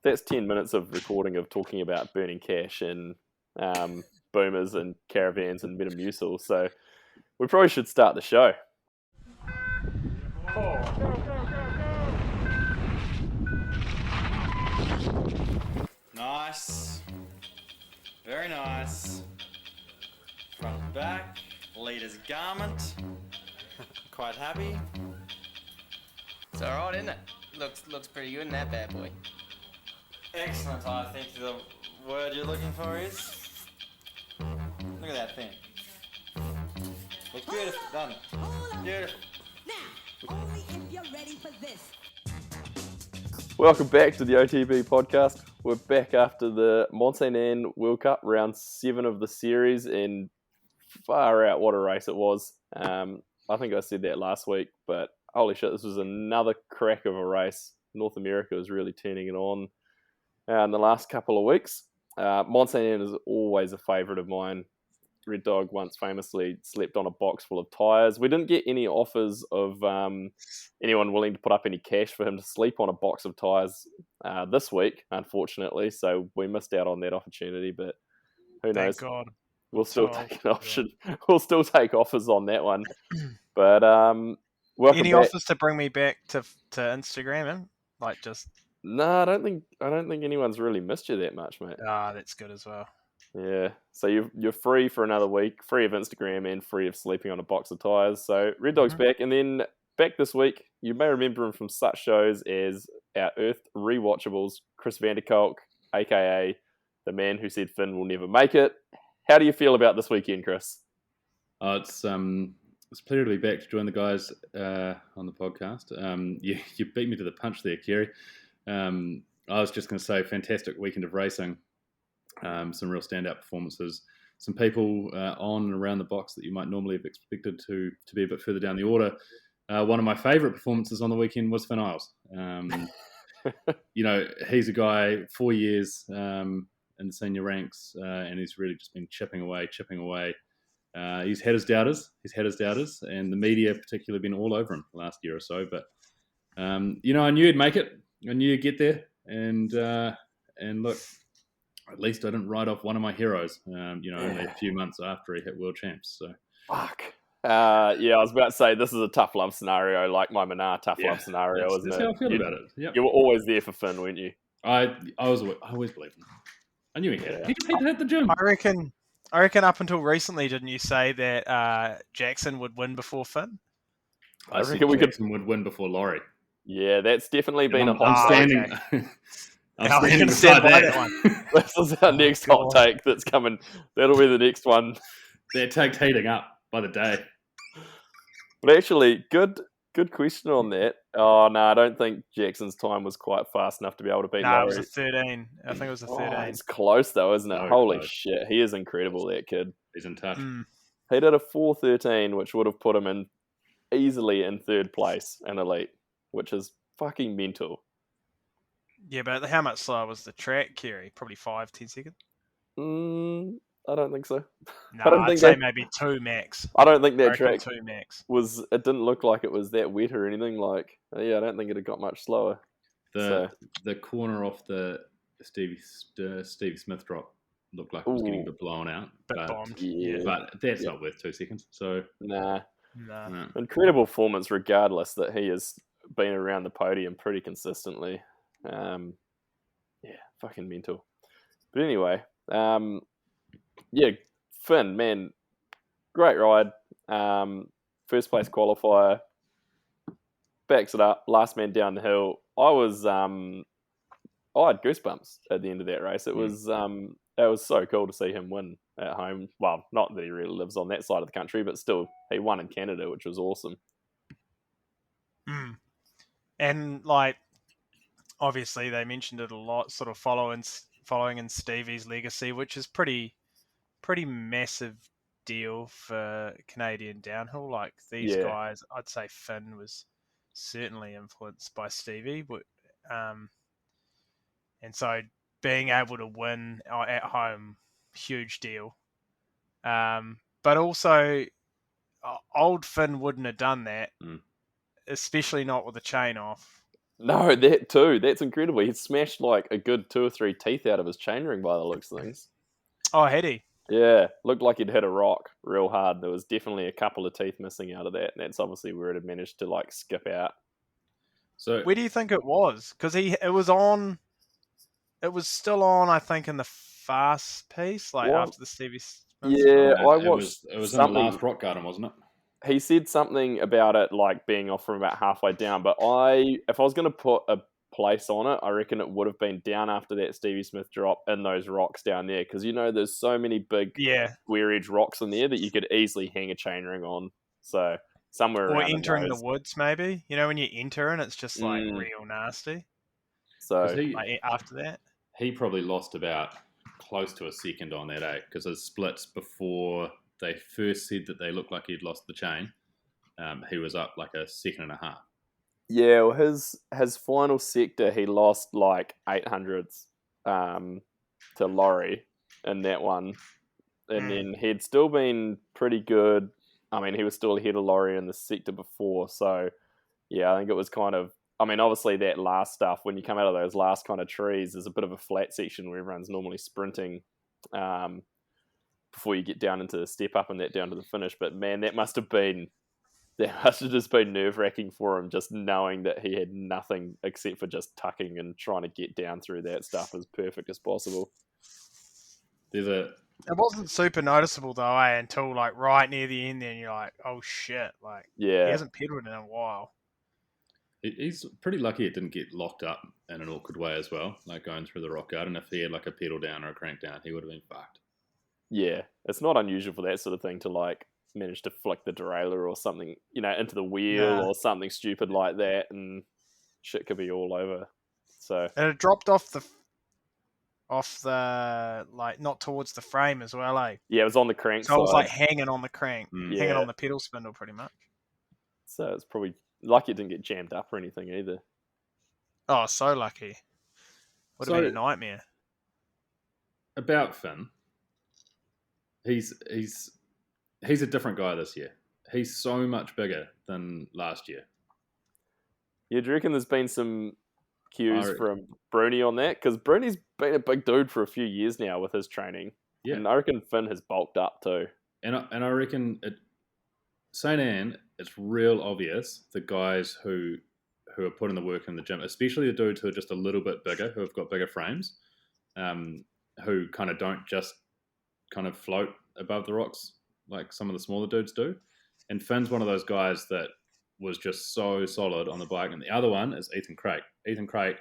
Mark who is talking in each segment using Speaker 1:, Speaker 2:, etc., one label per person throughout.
Speaker 1: that's 10 minutes of recording of talking about burning cash and boomers and caravans and Metamucil. So we probably should start the show.
Speaker 2: Nice. Very nice. Front to back. Leader's garment. Quite happy.
Speaker 3: It's alright, isn't it? Looks pretty good in that bad boy.
Speaker 2: Excellent, I think the word you're looking for is... Look at that thing. Looks beautiful, doesn't it? Beautiful.
Speaker 4: Now, only if you're ready for this.
Speaker 1: Welcome back to the OTB podcast. We're back after the Sainte Anne World Cup, round 7 of the series, and far out what a race it was. I think I said that last week, but holy shit, this was another crack of a race. North America was really turning it on in the last couple of weeks. Sainte Anne is always a favourite of mine. Red Dog once famously slept on a box full of tyres. We didn't get any offers of anyone willing to put up any cash for him to sleep on a box of tyres this week, unfortunately. So we missed out on that opportunity, but who knows?
Speaker 5: Thank God.
Speaker 1: We'll still take an option. Yeah. We'll still take offers on that one. But welcome
Speaker 5: any
Speaker 1: back.
Speaker 5: Offers to bring me back to Instagram, and like just
Speaker 1: no, I don't think anyone's really missed you that much, mate.
Speaker 5: That's good as well.
Speaker 1: Yeah, so you're free for another week, free of Instagram and free of sleeping on a box of tyres. So Red Dog's back, and then back this week, you may remember him from such shows as our Earth Rewatchables, Chris Vanderkolk, aka the man who said Finn will never make it. How do you feel about this weekend, Chris?
Speaker 6: It's a pleasure to be back to join the guys on the podcast. You beat me to the punch there, Kerry. I was just going to say, fantastic weekend of racing. Some real standout performances. Some people on and around the box that you might normally have expected to be a bit further down the order. One of my favourite performances on the weekend was Finn Isles. He's a guy 4 years in the senior ranks, and he's really just been chipping away. He's had his doubters, and the media particularly been all over him the last year or so. But I knew he'd make it. I knew he'd get there, and look, at least I didn't write off one of my heroes. Only a few months after he hit world champs. So
Speaker 1: fuck. I was about to say this is a tough love scenario, like my Manar love scenario, isn't
Speaker 6: it?
Speaker 1: That's
Speaker 6: how I feel about it. Yep.
Speaker 1: You were always there for Finn, weren't you?
Speaker 6: I always believed him. I knew he had it. He just had to hit the gym.
Speaker 5: I reckon up until recently, didn't you say that Jackson would win before Finn?
Speaker 6: I reckon Jackson would win before Laurie.
Speaker 1: Yeah, that's definitely been a
Speaker 6: hot
Speaker 1: take.
Speaker 6: I'm standing beside that
Speaker 1: one. This is our next hot take that's coming. That'll be the next one.
Speaker 6: That take's heating up by the day.
Speaker 1: But actually, good question on that. Oh, no, I don't think Jackson's time was quite fast enough to be able to beat Laurie.
Speaker 5: It was a 13. I think it was a 13.
Speaker 1: It's close, though, isn't it?
Speaker 6: So
Speaker 1: Holy
Speaker 6: close.
Speaker 1: shit. He is incredible, that kid.
Speaker 6: He's in touch.
Speaker 1: He did a 4:13, which would have put him in easily in third place in Elite, which is fucking mental.
Speaker 5: Yeah, but how much slower was the track, Kerry? Probably 5-10 seconds?
Speaker 1: I don't think so.
Speaker 5: No, I'd say maybe 2 max.
Speaker 1: I don't think that track
Speaker 5: 2 max.
Speaker 1: it didn't look like it was that wet or anything. Like, I don't think it had got much slower.
Speaker 6: The corner off the Stevie Smith drop looked like it was getting a bit blown out.
Speaker 5: But bombed.
Speaker 1: Yeah.
Speaker 6: But that's not worth 2 seconds. So
Speaker 1: Nah.
Speaker 5: No.
Speaker 1: Incredible performance regardless that he has been around the podium pretty consistently. Fucking mental. But anyway, Finn, man, great ride. First place qualifier, backs it up, last man down the hill. I had goosebumps at the end of that race. It was so cool to see him win at home. Well, not that he really lives on that side of the country, but still, he won in Canada, which was awesome.
Speaker 5: And obviously they mentioned it a lot, sort of following in Stevie's legacy, which is pretty massive deal for Canadian downhill. Like these guys, I'd say Finn was certainly influenced by Stevie, and so being able to win at home, huge deal. But also, old Finn wouldn't have done that, especially not with the chain off.
Speaker 1: No, that too. That's incredible. He smashed like a good 2 or 3 teeth out of his chainring by the looks of things.
Speaker 5: Oh, had he?
Speaker 1: Yeah, looked like he'd hit a rock real hard. There was definitely a couple of teeth missing out of that, and that's obviously where it had managed to like skip out.
Speaker 6: So
Speaker 5: Where do you think it was? Because it was on. It was still on, I think, in the fast piece, like
Speaker 1: What?
Speaker 5: after the Stevie Smith
Speaker 1: Yeah,
Speaker 5: drop.
Speaker 1: I
Speaker 6: it
Speaker 1: watched
Speaker 6: was in the
Speaker 1: something.
Speaker 6: last rock garden, wasn't it?
Speaker 1: He said something about it like being off from about halfway down, but if I was going to put a place on it, I reckon it would have been down after that Stevie Smith drop in those rocks down there, because there's so many big
Speaker 5: Yeah,
Speaker 1: square edge rocks in there that you could easily hang a chainring on. So somewhere
Speaker 5: or
Speaker 1: around in
Speaker 5: entering the
Speaker 1: those.
Speaker 5: woods, maybe. You know, when you enter and it's just like
Speaker 1: Mm,
Speaker 5: real nasty.
Speaker 6: Because
Speaker 1: so
Speaker 5: Like after that.
Speaker 6: he probably lost about close to a second on that, because his splits before they first said that they looked like he'd lost the chain, he was up like a second and a half.
Speaker 1: yeah, well, his final sector he lost like 800s to Laurie in that one, and then he'd still been pretty good. I mean, he was still ahead of Laurie in the sector before, so yeah, I think it was kind of. I mean, obviously that last stuff when you come out of those last kind of trees, there's a bit of a flat section where everyone's normally sprinting before you get down into the step up and that down to the finish. But man, that must have just been nerve wracking for him, just knowing that he had nothing except for just tucking and trying to get down through that stuff as perfect as possible.
Speaker 5: It wasn't super noticeable though, until like right near the end. Then you're like, oh shit! Like he hasn't pedaled in a while.
Speaker 6: He's pretty lucky it didn't get locked up in an awkward way as well, like going through the rock garden. If he had like a pedal down or a crank down, he would have been fucked.
Speaker 1: Yeah, it's not unusual for that sort of thing to like manage to flick the derailleur or something, into the wheel or something stupid like that, and shit could be all over. So
Speaker 5: and it dropped off the like not towards the frame as well, eh?
Speaker 1: yeah, it was on the crank
Speaker 5: So
Speaker 1: side.
Speaker 5: it was like hanging on the crank,
Speaker 1: Yeah.
Speaker 5: hanging on the pedal spindle, pretty much.
Speaker 1: So it's probably lucky it didn't get jammed up or anything either.
Speaker 5: Oh, so lucky. Would have been a nightmare.
Speaker 6: About Finn, he's a different guy this year. He's so much bigger than last year.
Speaker 1: Yeah, do you reckon there's been some cues from Bruni on that? Because Bruni's been a big dude for a few years now with his training. Yeah. And I reckon Finn has bulked up too.
Speaker 6: And I reckon Sainte Anne, it's real obvious the guys who are putting the work in the gym, especially the dudes who are just a little bit bigger, who have got bigger frames, who kind of don't just kind of float above the rocks like some of the smaller dudes do. And Finn's one of those guys that was just so solid on the bike. And the other one is Ethan Craik. Ethan Craik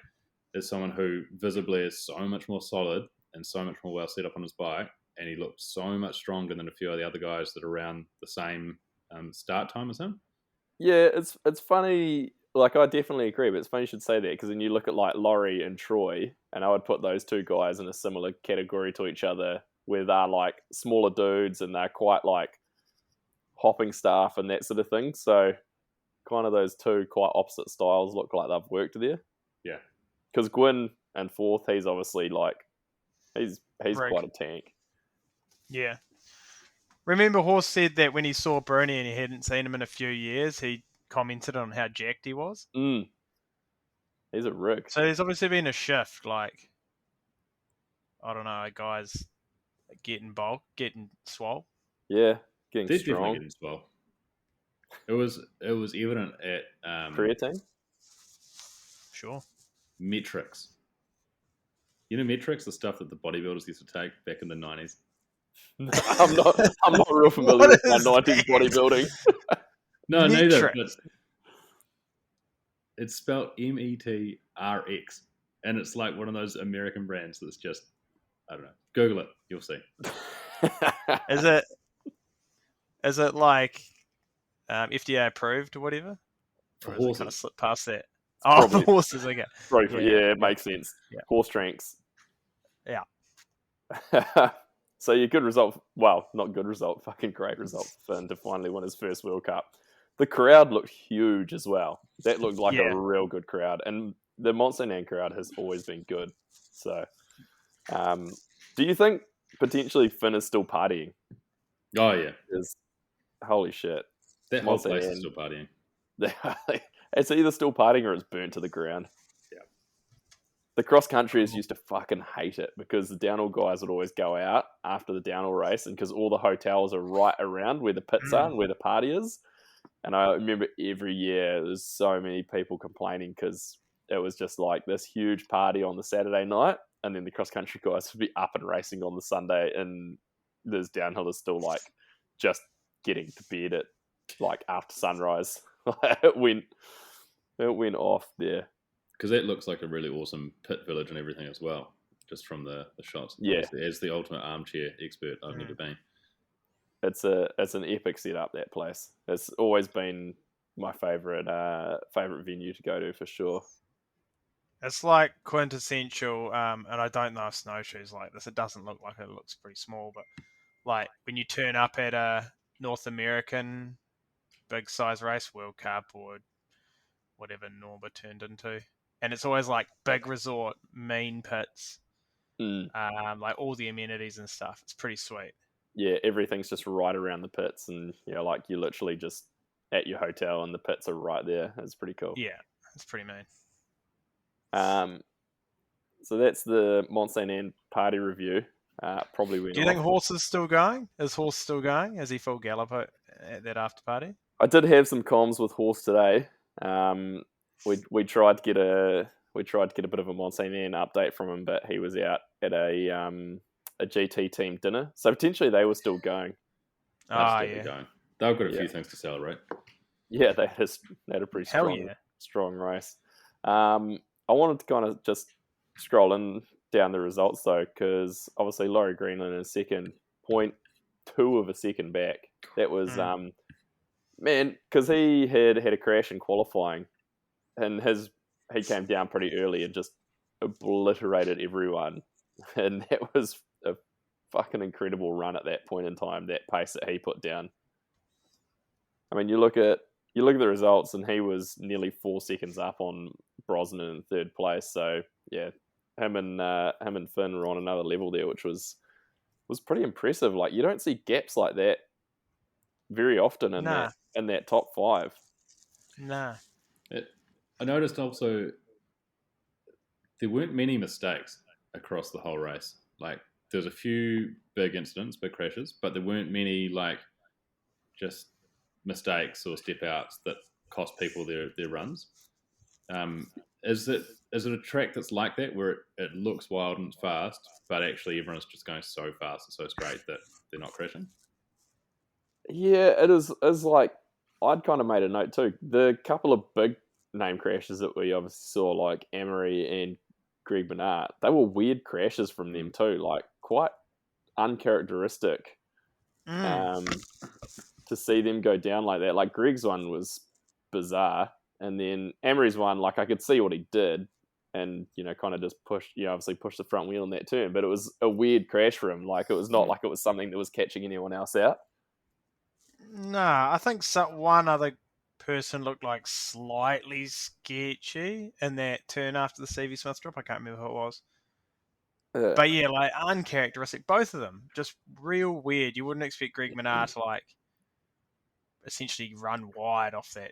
Speaker 6: is someone who visibly is so much more solid and so much more well set up on his bike. And he looked so much stronger than a few of the other guys that are around the same start time as him.
Speaker 1: Yeah, it's funny. Like, I definitely agree, but it's funny you should say that, because then you look at like Laurie and Troy, and I would put those two guys in a similar category to each other, where they're like smaller dudes and they're quite like hopping staff and that sort of thing. So kind of those two quite opposite styles look like they've worked there.
Speaker 6: Yeah.
Speaker 1: Because Gwyn in fourth, he's obviously like, he's quite a tank.
Speaker 5: Yeah. Remember Horse said that when he saw Bruni and he hadn't seen him in a few years, he commented on how jacked he was.
Speaker 1: He's a rig.
Speaker 5: So there's obviously been a shift, like, I don't know, guys getting bulk, getting swole.
Speaker 1: Yeah, getting
Speaker 6: They're
Speaker 1: strong.
Speaker 6: Definitely getting swole. It was evident at
Speaker 1: creatine.
Speaker 5: Sure.
Speaker 6: Metrics. You know metrics, the stuff that the bodybuilders used to take back in the 90s.
Speaker 1: I'm not real familiar with my 90s bodybuilding.
Speaker 6: No, neither. But it's spelled METRX, and it's like one of those American brands that's just, I don't know. Google it, you'll see.
Speaker 5: Is it like FDA approved or whatever?
Speaker 6: For
Speaker 5: or
Speaker 6: horses.
Speaker 5: Kind of slip past that.
Speaker 1: Probably,
Speaker 5: for horses, okay.
Speaker 1: Probably, yeah, it makes sense.
Speaker 5: Yeah.
Speaker 1: Horse strengths.
Speaker 5: Yeah.
Speaker 1: So your good result, well, not good result, fucking great result for Finn to finally win his first World Cup. The crowd looked huge as well. That looked like a real good crowd. And the Sainte Anne crowd has always been good. So, do you think potentially Finn is still partying?
Speaker 6: Oh, yeah.
Speaker 1: Holy shit.
Speaker 6: That whole place is still partying.
Speaker 1: It's either still partying or it's burnt to the ground.
Speaker 6: Yeah.
Speaker 1: The cross countryers used to fucking hate it because the downhill guys would always go out after the downhill race, and because all the hotels are right around where the pits are and where the party is. And I remember every year there's so many people complaining because it was just like this huge party on the Saturday night, and then the cross country guys would be up and racing on the Sunday, and this downhill is still like just getting to bed at like after sunrise. it went off there.
Speaker 6: Because that looks like a really awesome pit village and everything as well, just from the shots.
Speaker 1: Yeah.
Speaker 6: Obviously, as the ultimate armchair expert I've never been.
Speaker 1: It's an epic setup, that place. It's always been my favorite venue to go to for sure.
Speaker 5: It's like quintessential, and I don't know if snowshoes like this. It doesn't look like it. It looks pretty small, but like when you turn up at a North American big size race, World Cup or whatever Norma turned into, and it's always like big resort, mean pits, like all the amenities and stuff. It's pretty sweet.
Speaker 1: Yeah, everything's just right around the pits, and like you're literally just at your hotel, and the pits are right there. It's pretty cool.
Speaker 5: Yeah, it's pretty mean.
Speaker 1: So that's the Mont Sainte Anne party review. Probably went.
Speaker 5: Do you think Horse is still going? Is Horse still going? Is he full gallop at that after party?
Speaker 1: I did have some comms with Horse today. We tried to get a bit of a Mont Sainte Anne update from him, but he was out at a GT team dinner, so potentially they were still going.
Speaker 6: Going. They've got a few things to celebrate.
Speaker 1: Yeah, they had a pretty strong race. I wanted to kind of just scroll down the results though, because obviously Laurie Greenland is second, 0.2 of a second back. That was man, because he had a crash in qualifying, and he came down pretty early and just obliterated everyone, and that was a fucking incredible run at that point in time. That pace that he put down. I mean, you look at the results, and he was nearly 4 seconds up on Brosnan in third place. So yeah, him and Finn were on another level there, which was pretty impressive. Like, you don't see gaps like that very often in that top 5.
Speaker 5: Nah.
Speaker 6: I noticed also there weren't many mistakes across the whole race. Like, there's a few big incidents, big crashes, but there weren't many like just mistakes or step outs that cost people their runs. Is it a track that's like that, where it looks wild and fast, but actually everyone's just going so fast and so straight that they're not crashing?
Speaker 1: Yeah, it is like, I'd kind of made a note too. The couple of big name crashes that we obviously saw, like Amory and Greg Bernard, they were weird crashes from them too, like quite uncharacteristic. To see them go down like that. Like, Greg's one was bizarre, and then Amory's one, like, I could see what he did, and kind of just obviously pushed the front wheel in that turn, but it was a weird crash for him. Like, it was not like it was something that was catching anyone else out.
Speaker 5: Nah, I think one other person looked like slightly sketchy in that turn after the Stevie Smith drop. I can't remember who it was. But yeah, like, uncharacteristic. Both of them, just real weird. You wouldn't expect Greg Minard to like essentially run wide off that.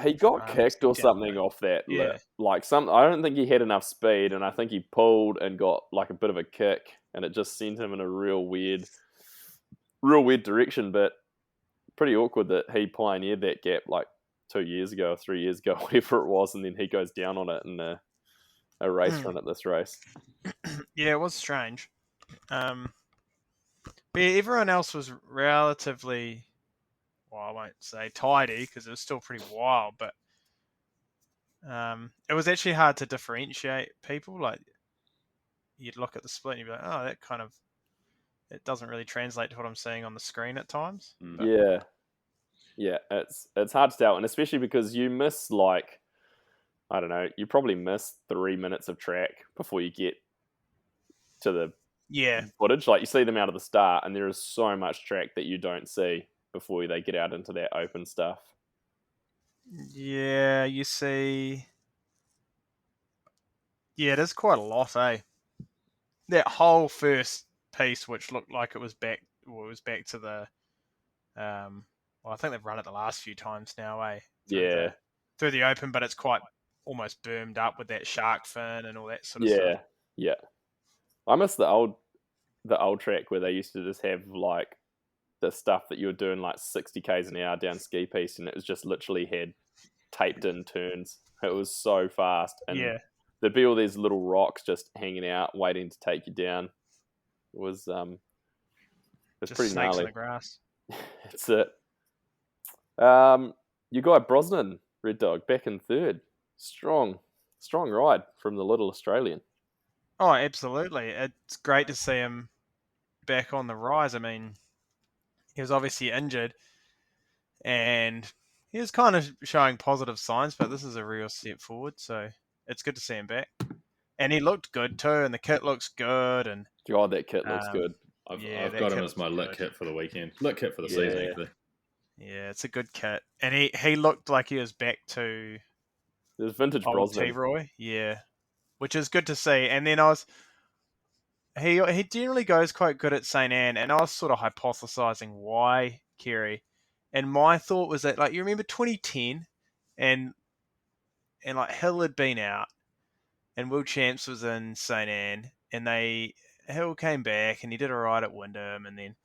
Speaker 1: He got kicked or something off that lip. Like, I don't think he had enough speed, and I think he pulled and got like a bit of a kick, and it just sent him in a real weird direction. But pretty awkward that he pioneered that gap like 2 years ago or 3 years ago, whatever it was, and then he goes down on it in a race run at this race.
Speaker 5: Yeah, it was strange. But yeah, everyone else was relatively, well, I won't say tidy because it was still pretty wild, but it was actually hard to differentiate people. Like, you'd look at the split and you'd be like, oh, it doesn't really translate to what I'm seeing on the screen at times. But...
Speaker 1: Yeah, it's hard to tell, and especially because you miss, like, I don't know, you probably miss 3 minutes of track before you get to the footage. Like, you see them out of the start, and there is so much track that you don't see before they get out into that open stuff.
Speaker 5: Yeah, you see. Yeah, it is quite a lot, eh? That whole first piece, which looked like it was back to the. Well, I think they've run it the last few times now, eh?
Speaker 1: Yeah.
Speaker 5: through the open, but it's quite almost bermed up with that shark fin and all that sort of stuff.
Speaker 1: Yeah. I miss the old track where they used to just have like the stuff that you were doing like 60 k's an hour down ski piste, and it was just literally had taped in turns. It was so fast, and there'd be all these little rocks just hanging out, waiting to take you down. It was
Speaker 5: just
Speaker 1: pretty
Speaker 5: snakes
Speaker 1: gnarly.
Speaker 5: in the grass.
Speaker 1: That's it. You got Brosnan, Red Dog, back in third. Strong ride from the little Australian.
Speaker 5: Oh, absolutely. It's great to see him back on the rise. I mean, he was obviously injured, and he was kind of showing positive signs, but this is a real step forward, so it's good to see him back. And he looked good too, and the kit looks good. And
Speaker 1: God, that kit looks good.
Speaker 6: I've got him as my lit kit for the weekend. Lit kit for the season, actually.
Speaker 5: Yeah, it's a good kit. And he looked like he was back to
Speaker 1: it was vintage Brosnan.
Speaker 5: T-Roy, yeah, which is good to see. And then he generally goes quite good at Sainte Anne, and I was sort of hypothesizing why, Kerry. And my thought was that, like, you remember 2010, and like Hill had been out, and Will Champs was in Sainte Anne, and Hill came back, and he did alright at Wyndham, and then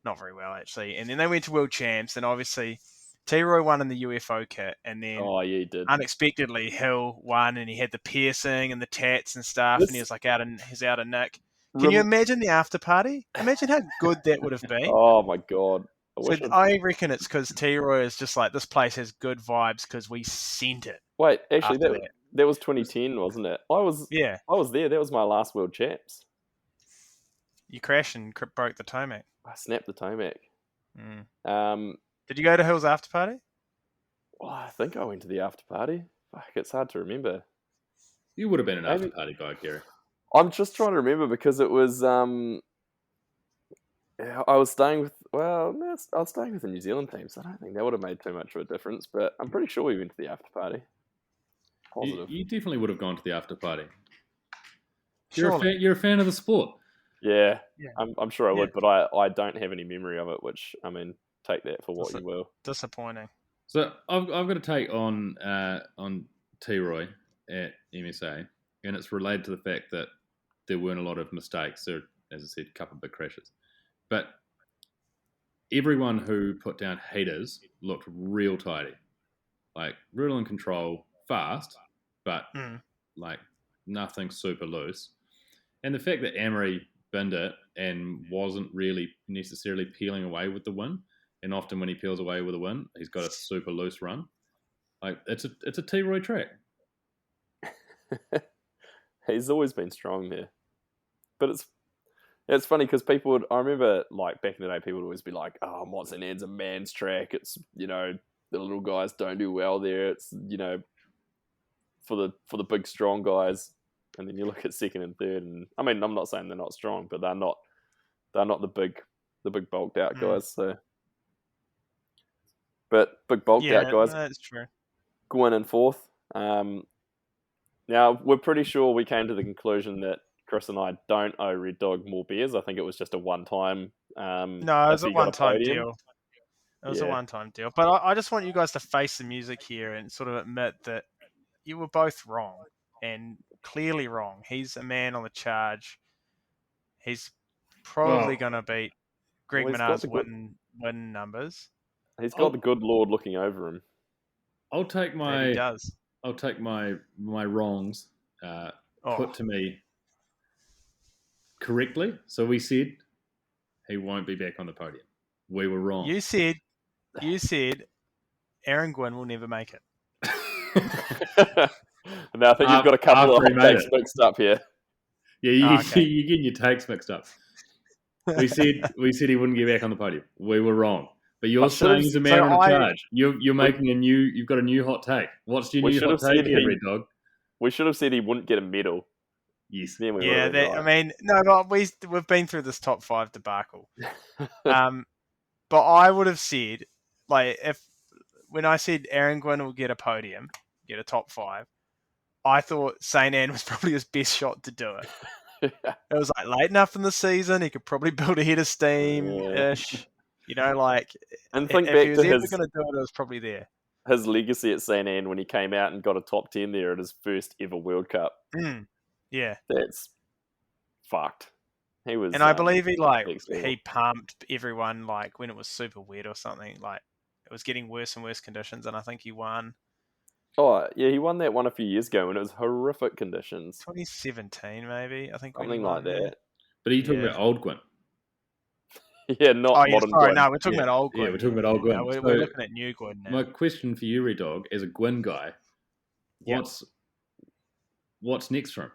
Speaker 5: not very well actually, and then they went to World Champs, and obviously T-Roy won in the UFO kit, and then
Speaker 1: he did.
Speaker 5: Unexpectedly Hill won, and he had the piercing and the tats and stuff, and he was like he's out of nick. Can you imagine the after party? Imagine how good that would have been.
Speaker 1: Oh my God.
Speaker 5: I reckon it's because T-Roy is just like, this place has good vibes because we sent it.
Speaker 1: Wait, actually, that was 2010, wasn't it? I was there. That was my last World Champs.
Speaker 5: You crashed and broke the Tomac.
Speaker 1: I snapped the Tomac.
Speaker 5: Did you go to Hill's after party?
Speaker 1: Well, I think I went to the after party. Fuck, it's hard to remember.
Speaker 6: You would have been an after party guy, Gary.
Speaker 1: I'm just trying to remember because it was. I was staying with. Well, no, I was staying with the New Zealand team, so I don't think that would have made too much of a difference. But I'm pretty sure we went to the after party. Positive.
Speaker 6: You definitely would have gone to the after party.
Speaker 5: Surely.
Speaker 6: You're a fan of the sport.
Speaker 1: Yeah. I'm sure I would, but I don't have any memory of it. Which, I mean, take that for what you will.
Speaker 5: Disappointing.
Speaker 6: So I've got a take on T-Roy at MSA, and it's related to the fact that there weren't a lot of mistakes. There, as I said, a couple of big crashes, but everyone who put down heaters looked real tidy, like real in control, fast, but like nothing super loose. And the fact that Amory binned it and wasn't really necessarily peeling away with the win, and often when he peels away with a win, he's got a super loose run. Like it's a T-Roy track.
Speaker 1: He's always been strong there, but it's funny because I remember like back in the day, people would always be like, "Oh, Monson Ann's a man's track. It's the little guys don't do well there. It's for the big strong guys." And then you look at second and third, and I mean, I'm not saying they're not strong, but they're not the big bulked out guys. So, but big bulked out guys.
Speaker 5: That's true.
Speaker 1: Gwin in fourth. Now we're pretty sure we came to the conclusion that Chris and I don't owe Red Dog more beers. I think it was just a one-time.
Speaker 5: No, it was a one-time deal. It was a one-time deal. But I just want you guys to face the music here and sort of admit that you were both wrong, and clearly wrong. He's a man on the charge. He's probably going to beat Greg Minnaar's win numbers.
Speaker 1: He's got the good Lord looking over him.
Speaker 6: I'll take my.
Speaker 5: He does.
Speaker 6: I'll take my wrongs put to me correctly. So we said he won't be back on the podium. We were wrong.
Speaker 5: You said Aaron Gwin will never make it.
Speaker 1: Now I think you've got a couple of hot takes mixed up here.
Speaker 6: Yeah, you're getting your takes mixed up. We said he wouldn't get back on the podium. We were wrong. But you're saying he's a man on charge. You're making you've got a new hot take. What's your new hot take here, Red Dog?
Speaker 1: We should have said he wouldn't get a medal.
Speaker 6: Yes.
Speaker 5: I mean, no, but we've been through this top 5 debacle. But I would have said, like, when I said Aaron Gwin will get a podium, get a top 5, I thought Sainte Anne was probably his best shot to do it. It was like late enough in the season, he could probably build a head of steam-ish. And
Speaker 1: think
Speaker 5: if
Speaker 1: back
Speaker 5: he was
Speaker 1: to
Speaker 5: ever
Speaker 1: his
Speaker 5: going to do it, it was probably there.
Speaker 1: his legacy at Sainte Anne when he came out and got a top 10 there at his first ever World Cup.
Speaker 5: Yeah.
Speaker 1: That's fucked. He was,
Speaker 5: And I believe
Speaker 1: next level.
Speaker 5: he pumped everyone like when it was super wet or something. Like it was getting worse and worse conditions, and I think he won
Speaker 1: Oh yeah, he won that one a few years ago when it was horrific conditions,
Speaker 5: 2017 maybe. I think when he
Speaker 1: something
Speaker 5: won
Speaker 1: like that.
Speaker 6: But are you talking
Speaker 5: Yeah.
Speaker 6: about old Gwyn?
Speaker 1: Yeah, not
Speaker 5: Oh yeah,
Speaker 1: modern.
Speaker 5: sorry,
Speaker 1: Gwyn.
Speaker 5: no, we're talking
Speaker 6: Yeah,
Speaker 5: about old Gwyn.
Speaker 6: yeah, we're talking about old Gwyn.
Speaker 5: No, we're
Speaker 6: So-
Speaker 5: looking at new Gwyn now.
Speaker 6: My question for you, Red Dog, as a Gwyn guy,
Speaker 5: Yep.
Speaker 6: what's next for him?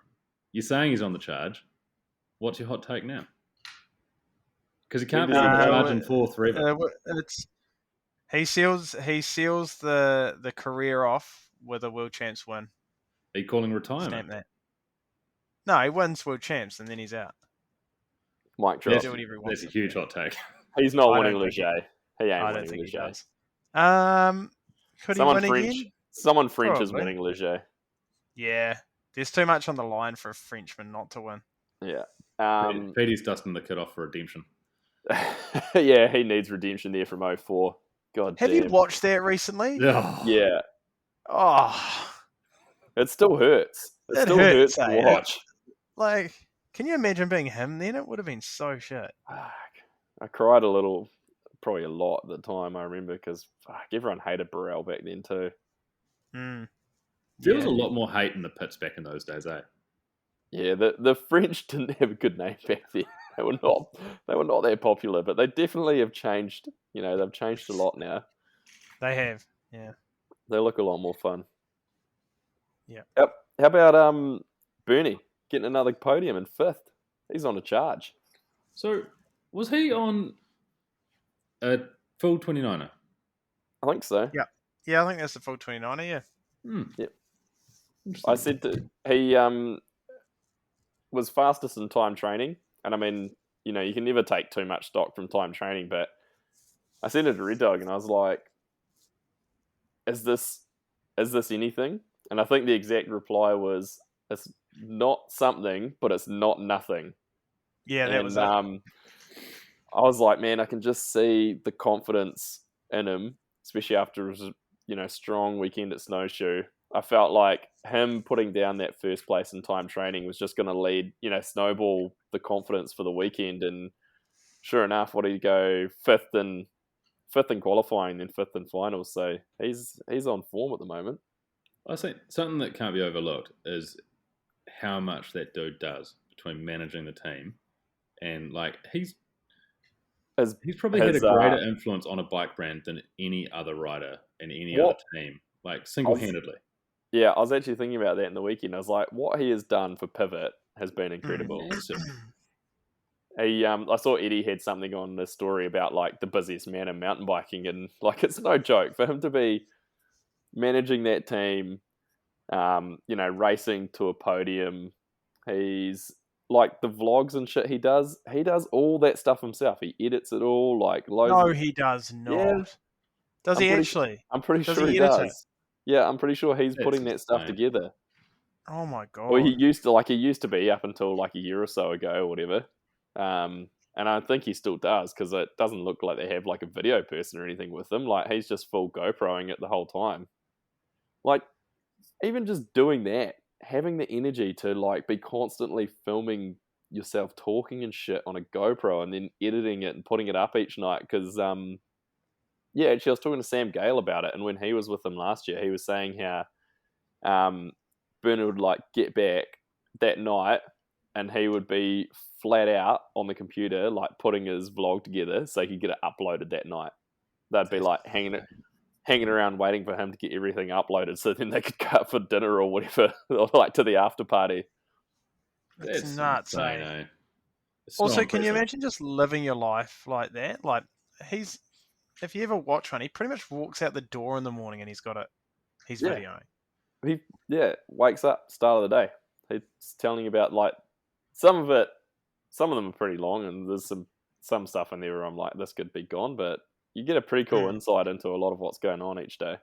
Speaker 6: You're saying he's on the charge. What's your hot take now? Because he can't be on the charge in fourth forever.
Speaker 5: He seals the career off with a world champs win.
Speaker 6: Are you calling retirement?
Speaker 5: Stamp that. No, he wins world champs and then he's out.
Speaker 1: Mic drop.
Speaker 5: Do whatever he wants.
Speaker 6: That's a huge hot take.
Speaker 1: He's not
Speaker 5: I
Speaker 1: winning
Speaker 5: don't think
Speaker 1: Leger. He ain't
Speaker 5: I
Speaker 1: winning
Speaker 5: don't think he
Speaker 1: Leger.
Speaker 5: does. Could
Speaker 1: Someone
Speaker 5: he win
Speaker 1: French.
Speaker 5: again?
Speaker 1: Someone French is
Speaker 5: Probably.
Speaker 1: winning Leger.
Speaker 5: Yeah. There's too much on the line for a Frenchman not to win.
Speaker 1: Yeah.
Speaker 6: Petey's dusting the kid off for redemption.
Speaker 1: Yeah, he needs redemption there from 04. God
Speaker 5: Have
Speaker 1: damn.
Speaker 5: you watched that recently?
Speaker 6: Oh,
Speaker 1: Yeah.
Speaker 5: Oh,
Speaker 1: It still hurts. It
Speaker 5: It
Speaker 1: still
Speaker 5: hurts,
Speaker 1: hurts to
Speaker 5: eh?
Speaker 1: watch.
Speaker 5: like, can you imagine being him then? It would have been so shit.
Speaker 1: Fuck. I cried a little, probably a lot at the time, I remember, because everyone hated Burrell back then too.
Speaker 6: there was a lot more hate in the pits back in those days, eh?
Speaker 1: Yeah, the French didn't have a good name back then. They were not that popular, but they definitely have changed. You know, they've changed a lot now.
Speaker 5: They have, yeah.
Speaker 1: They look a lot more fun.
Speaker 5: Yeah.
Speaker 1: Yep. How about Bernie getting another podium in 5th? He's on a charge.
Speaker 6: So, was he on a full 29er?
Speaker 1: I think so.
Speaker 5: Yeah, I think that's the full 29er, yeah.
Speaker 1: Yep.
Speaker 6: Interesting.
Speaker 1: I said that he was fastest in time training, and I mean, you know, you can never take too much stock from time training, but I sent it to Red Dog, and I was like, "Is this anything?" And I think the exact reply was, "It's not something, but it's not nothing."
Speaker 5: Yeah, that
Speaker 1: And
Speaker 5: was it.
Speaker 1: I was like, man, I can just see the confidence in him, especially after his, you know, strong weekend at Snowshoe. I felt like him putting down that first place in time training was just going to lead, you know, snowball the confidence for the weekend. And sure enough, what did he go fifth in qualifying, then 5th in finals. So he's on form at the moment.
Speaker 6: I think something that can't be overlooked is how much that dude does between managing the team and like he's probably had a greater influence on a bike brand than any other rider in any other team, like single-handedly.
Speaker 1: Yeah, I was actually thinking about that in the weekend. I was like, what he has done for Pivot has been incredible. I saw Eddie had something on the story about like the busiest man in mountain biking, and like it's no joke for him to be managing that team, you know, racing to a podium. He's like the vlogs and shit he does all that stuff himself. He edits it all, like loads.
Speaker 5: No, he does not.
Speaker 1: Yeah.
Speaker 5: Does he actually?
Speaker 1: I'm pretty
Speaker 5: Does
Speaker 1: sure
Speaker 5: he
Speaker 1: he
Speaker 5: edit
Speaker 1: does. Yeah, I'm pretty sure he's
Speaker 6: That's
Speaker 1: putting that stuff
Speaker 6: insane.
Speaker 1: together.
Speaker 5: Oh my god.
Speaker 1: Well, he used to be up until like a year or so ago or whatever. And I think he still does because it doesn't look like they have like a video person or anything with him. Like he's just full GoProing it the whole time. Like even just doing that, having the energy to like be constantly filming yourself talking and shit on a GoPro and then editing it and putting it up each night because yeah, actually I was talking to Sam Gale about it, and when he was with him last year, he was saying how Bernard would like get back that night and he would be flat out on the computer like putting his vlog together so he could get it uploaded that night. They'd be like hanging around waiting for him to get everything uploaded so then they could go out for dinner or whatever, or like to the after party.
Speaker 5: It's nuts,
Speaker 6: insane,
Speaker 5: eh?
Speaker 6: eh? It's
Speaker 5: Also,
Speaker 6: not
Speaker 5: can you
Speaker 6: impressive.
Speaker 5: imagine just living your life like that? Like if you ever watch one, he pretty much walks out the door in the morning and he's got it. He's
Speaker 1: Yeah.
Speaker 5: videoing.
Speaker 1: He wakes up, start of the day. He's telling you about like some of them are pretty long, and there's some stuff in there where I'm like, this could be gone, but you get a pretty cool insight into a lot of what's going on each day.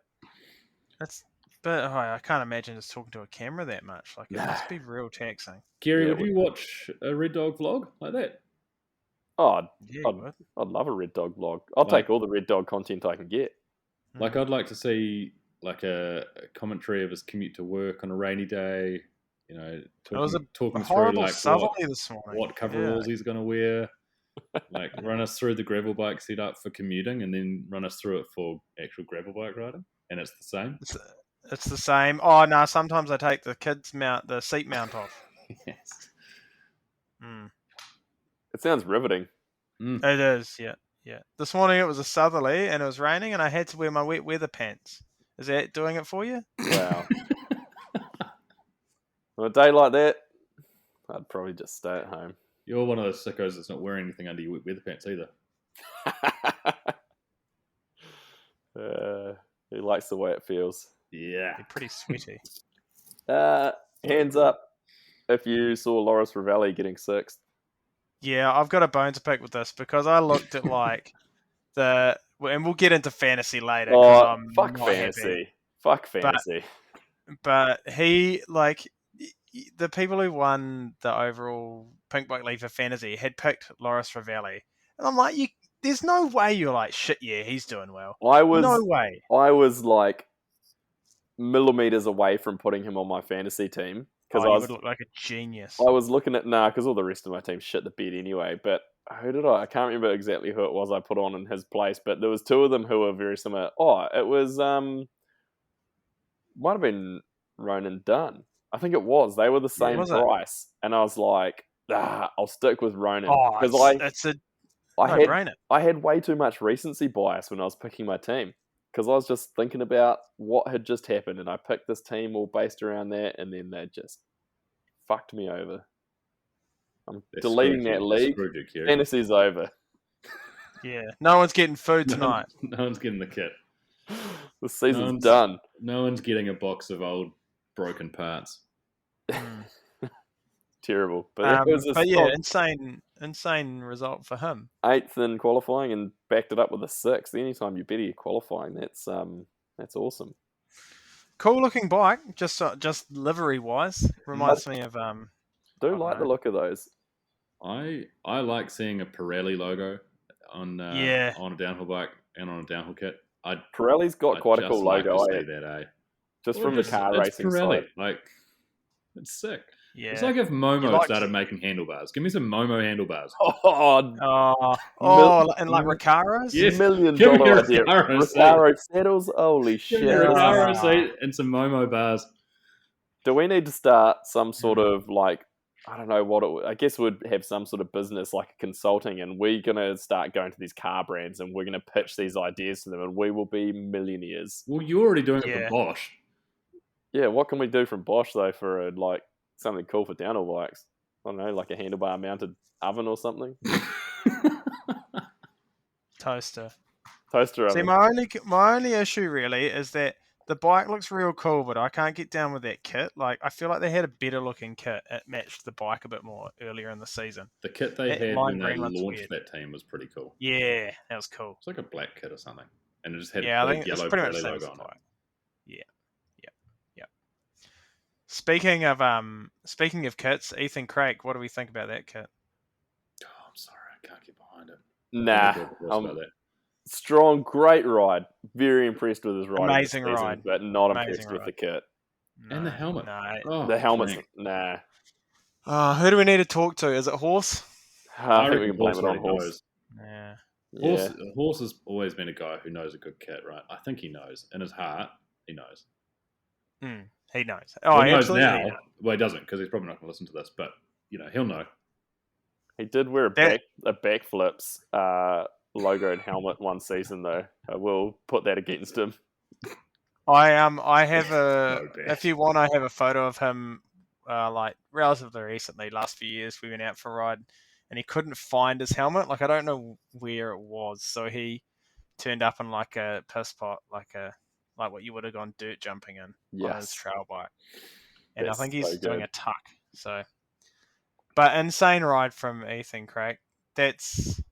Speaker 5: But I can't imagine just talking to a camera that much. Like it must be real taxing.
Speaker 6: Gary,
Speaker 1: Yeah,
Speaker 6: would you watch a Red Dog vlog like that?
Speaker 1: Oh,
Speaker 5: Yeah, you would.
Speaker 1: I'd love a Red Dog vlog. I'll take all the Red Dog content I can get.
Speaker 6: Like, I'd like to see like a commentary of his commute to work on a rainy day. You know,
Speaker 5: It was a
Speaker 6: talking through
Speaker 5: horrible
Speaker 6: like
Speaker 5: southerly this morning.
Speaker 6: what coveralls he's going to wear. Like, run us through the gravel bike setup for commuting, and then run us through it for actual gravel bike riding, and it's the same.
Speaker 5: It's the same. Oh no! Sometimes I take the seat mount off.
Speaker 6: Yes.
Speaker 1: It sounds riveting.
Speaker 5: It is, yeah. This morning it was a southerly and it was raining, and I had to wear my wet weather pants. Is that doing it for you?
Speaker 1: Wow. On a day like that, I'd probably just stay at home.
Speaker 6: You're one of those sickos that's not wearing anything under your wet weather pants either.
Speaker 1: He likes the way it feels.
Speaker 6: Yeah.
Speaker 5: They're pretty sweaty.
Speaker 1: Hands up if you saw Loris Ravelli getting sixth.
Speaker 5: Yeah, I've got a bone to pick with this because I looked at like and we'll get into fantasy later.
Speaker 1: Oh,
Speaker 5: fuck
Speaker 1: fantasy. Fuck fantasy.
Speaker 5: But he, like, the people who won the overall Pink Bike League for fantasy had picked Loris Ravelli. And I'm like, there's no way you're like, shit, yeah, he's doing well. No way.
Speaker 1: I was like millimeters away from putting him on my fantasy team.
Speaker 5: Because I would look like a genius.
Speaker 1: I was looking at, because all the rest of my team shit the bed anyway. But who did I can't remember exactly who it was I put on in his place. But there was two of them who were very similar. Oh, it was, might have been Ronan Dunn. I think it was. They were the same price. And I was like, I'll stick with Ronan.
Speaker 5: Because
Speaker 1: I had way too much recency bias when I was picking my team. Because I was just thinking about what had just happened, and I picked this team all based around that, and then they just fucked me over. I'm deleting that league. Fantasy's over.
Speaker 5: Yeah, no one's getting food tonight.
Speaker 6: No one's getting the kit.
Speaker 1: The season's done.
Speaker 6: No one's getting a box of old broken parts.
Speaker 1: Terrible. But
Speaker 5: insane result for him.
Speaker 1: 8th in qualifying and backed it up with a 6th. Anytime you better your qualifying, that's awesome.
Speaker 5: Cool looking bike, just livery wise. Reminds me of
Speaker 1: the look of those.
Speaker 6: I like seeing a Pirelli logo on a downhill bike and on a downhill kit.
Speaker 1: Pirelli's got quite a cool logo.
Speaker 6: I see that,
Speaker 1: Just from the car racing
Speaker 6: Pirelli.
Speaker 1: side.
Speaker 6: Like, it's sick.
Speaker 5: Yeah.
Speaker 6: It's like if Momo started making handlebars. Give me some Momo handlebars.
Speaker 5: And like Recaros?
Speaker 6: Yes.
Speaker 1: $1 million idea. Recaro saddles? Holy shit.
Speaker 6: Recaro seat and some Momo bars.
Speaker 1: Do we need to start some sort of like, I don't know what it would, I guess we'd have some sort of business like consulting, and we're going to start going to these car brands and we're going to pitch these ideas to them, and we will be millionaires.
Speaker 6: Well, you're already doing it for Bosch.
Speaker 1: Yeah, what can we do from Bosch though for something cool for downhill bikes? I don't know, like a handlebar mounted oven or something.
Speaker 5: Toaster
Speaker 1: oven.
Speaker 5: See, my only issue really is that the bike looks real cool, but I can't get down with that kit. Like, I feel like they had a better looking kit. It matched the bike a bit more earlier in the season.
Speaker 6: The kit they had when they launched that team was pretty cool.
Speaker 5: Yeah, that was cool.
Speaker 6: It's like a black kit or something, and it just had
Speaker 5: I think
Speaker 6: yellow Pirelli logo on it.
Speaker 5: Yeah. Speaking of kits, Ethan Craig, what do we think about that kit?
Speaker 6: Oh, I'm sorry, I can't get behind it.
Speaker 1: Nah, strong, great ride. Very impressed with his ride.
Speaker 5: Amazing ride,
Speaker 1: but not impressed with the kit
Speaker 6: and the helmet.
Speaker 1: The helmet's nah.
Speaker 5: Who do we need to talk to? Is it Horse?
Speaker 1: I think we can blame it on Horse.
Speaker 5: Yeah.
Speaker 6: Horse has always been a guy who knows a good kit, right? I think he knows. In his heart, he knows.
Speaker 5: He knows.
Speaker 6: He knows now. Well, he doesn't, because he's probably not going to listen to this, but, he'll know.
Speaker 1: He did wear a backflips logoed helmet one season, though. I will put that against him.
Speaker 5: I have if you want, I have a photo of him, like relatively recently, last few years. We went out for a ride, and he couldn't find his helmet. Like, I don't know where it was, so he turned up in like a piss pot, like what you would have gone dirt jumping in on his trail bike. And I think he's doing a tuck. So, but insane ride from Ethan Craig. He's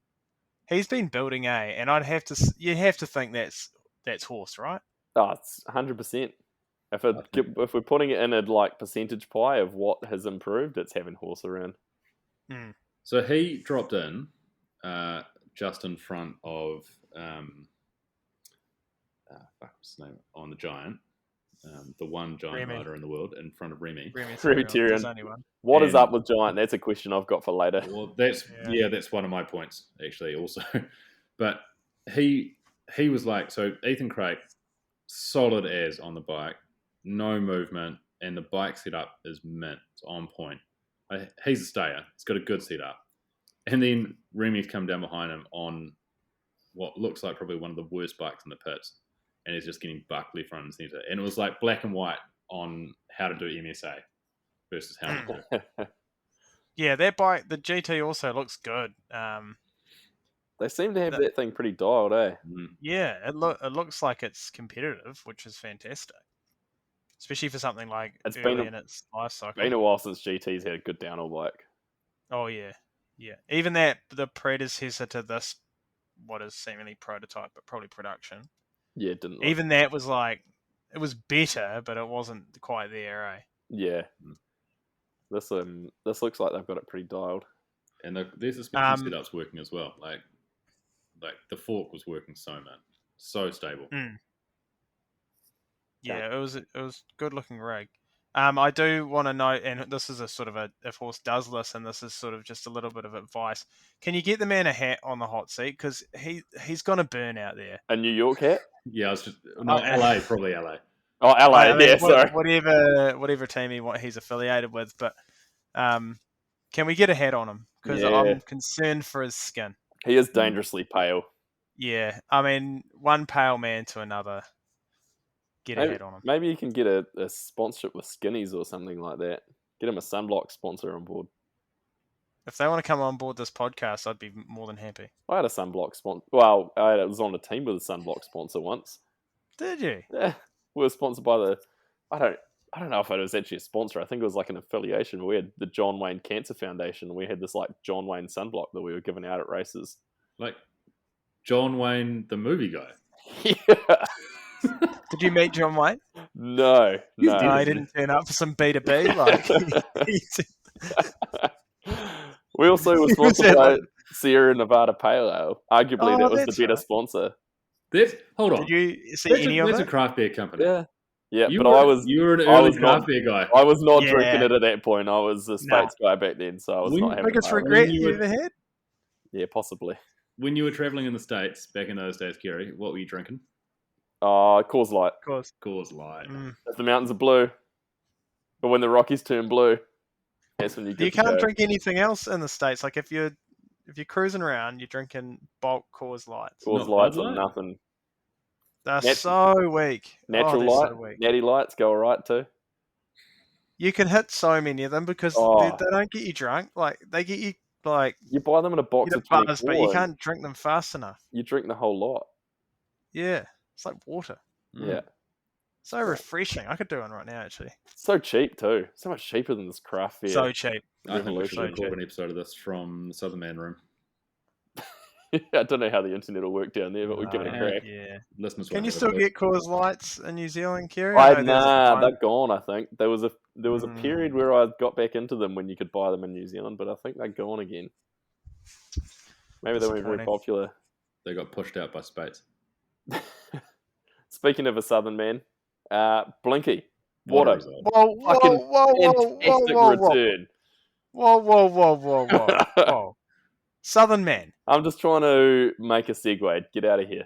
Speaker 5: been building and you have to think that's Horse, right?
Speaker 1: Oh, it's 100%. If we're putting it in a like percentage pie of what has improved, it's having Horse around.
Speaker 6: So he dropped in just in front of what's his name on the Giant, the one giant
Speaker 5: Remy.
Speaker 6: rider in the world in front of Remy.
Speaker 5: Remy
Speaker 1: Remy
Speaker 5: Tyrion.
Speaker 1: Tyrion.
Speaker 5: There's only one.
Speaker 1: What is
Speaker 6: And-
Speaker 1: up with Giant? That's a question I've got for later.
Speaker 6: Well, that's one of my points actually. Also, but he was like, so Ethan Craig, solid as on the bike, no movement, and the bike setup is mint. It's on point. He's a stayer. He's got a good setup. And then Remy's come down behind him on what looks like probably one of the worst bikes in the pits, and he's just getting bucked left, front, and centre. And it was like black and white on how to do MSA versus how to do.
Speaker 5: Yeah, that bike, the GT also looks good.
Speaker 1: They seem to have that thing pretty dialed, eh?
Speaker 5: Yeah, it looks like it's competitive, which is fantastic, especially for something like
Speaker 1: It's
Speaker 5: early in its life cycle.
Speaker 1: Been a while since GT's had a good downhill bike.
Speaker 5: Oh yeah. Even the predecessor to this, what is seemingly prototype but probably production.
Speaker 1: Yeah, it didn't.
Speaker 5: Even that was like, it was better, but it wasn't quite there, eh?
Speaker 1: Yeah. This looks like they've got it pretty dialed.
Speaker 6: And their suspension setup's working as well. Like the fork was working so stable.
Speaker 5: Yeah, it was good looking rig. I do want to note, and this is a sort of if Horse does listen, this is sort of just a little bit of advice. Can you get the man a hat on the hot seat, because he's gonna burn out there.
Speaker 1: A New York hat?
Speaker 6: Yeah, I was just LA, probably LA.
Speaker 1: Oh, LA.
Speaker 5: I mean,
Speaker 1: sorry.
Speaker 5: Whatever team he's affiliated with, but can we get a hat on him? Because I'm concerned for his skin.
Speaker 1: He is dangerously pale.
Speaker 5: Yeah, I mean, one pale man to another. Get a hat on him.
Speaker 1: Maybe you can get a sponsorship with Skinnies or something like that. Get him a sunblock sponsor on board.
Speaker 5: If they want to come on board this podcast, I'd be more than happy.
Speaker 1: I had a sunblock sponsor. Well, I was on a team with a sunblock sponsor once.
Speaker 5: Did you?
Speaker 1: Yeah, we were sponsored by the. I don't know if it was actually a sponsor. I think it was like an affiliation. We had the John Wayne Cancer Foundation. We had this like John Wayne sunblock that we were giving out at races.
Speaker 6: Like John Wayne, the movie guy.
Speaker 1: Yeah.
Speaker 5: Did you meet John Wayne?
Speaker 1: No.
Speaker 5: He didn't turn up for some B2B. Like,
Speaker 1: we also were sponsored by Sierra Nevada Pale Ale. Arguably, that was the better sponsor.
Speaker 6: Hold on.
Speaker 5: Did you see any of it?
Speaker 6: That's a craft beer company.
Speaker 1: Yeah,
Speaker 6: you
Speaker 1: but
Speaker 6: you were an early craft beer guy.
Speaker 1: I was not drinking it at that point. I was a States guy back then, so I was not having
Speaker 5: biggest regret you ever had?
Speaker 1: Yeah, possibly.
Speaker 6: When you were traveling in the States back in those days, Kerry, what were you drinking?
Speaker 1: Coors Light.
Speaker 6: Coors Light.
Speaker 1: If the mountains are blue, but when the Rockies turn blue, that's when you
Speaker 5: can't drink anything else in the States. Like if you're cruising around, you're drinking bulk Coors Lights.
Speaker 1: Coors Lights are nothing.
Speaker 5: They're so weak.
Speaker 1: Natural light,
Speaker 5: so weak.
Speaker 1: natty lights go alright too.
Speaker 5: You can hit so many of them because they don't get you drunk. Like they get you like
Speaker 1: you buy them in a box of 24,
Speaker 5: but you can't drink them fast enough.
Speaker 1: You drink the whole lot.
Speaker 5: Yeah, it's like water.
Speaker 1: Yeah,
Speaker 5: so refreshing. I could do one right now, actually.
Speaker 1: So cheap too. So much cheaper than this craft beer.
Speaker 5: So cheap.
Speaker 6: I think we should record an episode of this from the Southern Man Room.
Speaker 1: I don't know how the internet will work down there, but we'll give it a crack.
Speaker 5: Yeah.
Speaker 6: Listeners,
Speaker 5: can you still get Coors Lights in New Zealand, Kerry?
Speaker 1: Nah, they're gone. I think there was a period where I got back into them when you could buy them in New Zealand, but I think they're gone again. Maybe they weren't very popular.
Speaker 6: They got pushed out by Spates.
Speaker 1: Speaking of a Southern man, Blinky. What a
Speaker 5: whoa,
Speaker 1: return.
Speaker 5: Whoa. Southern man.
Speaker 1: I'm just trying to make a segue. Get out of here.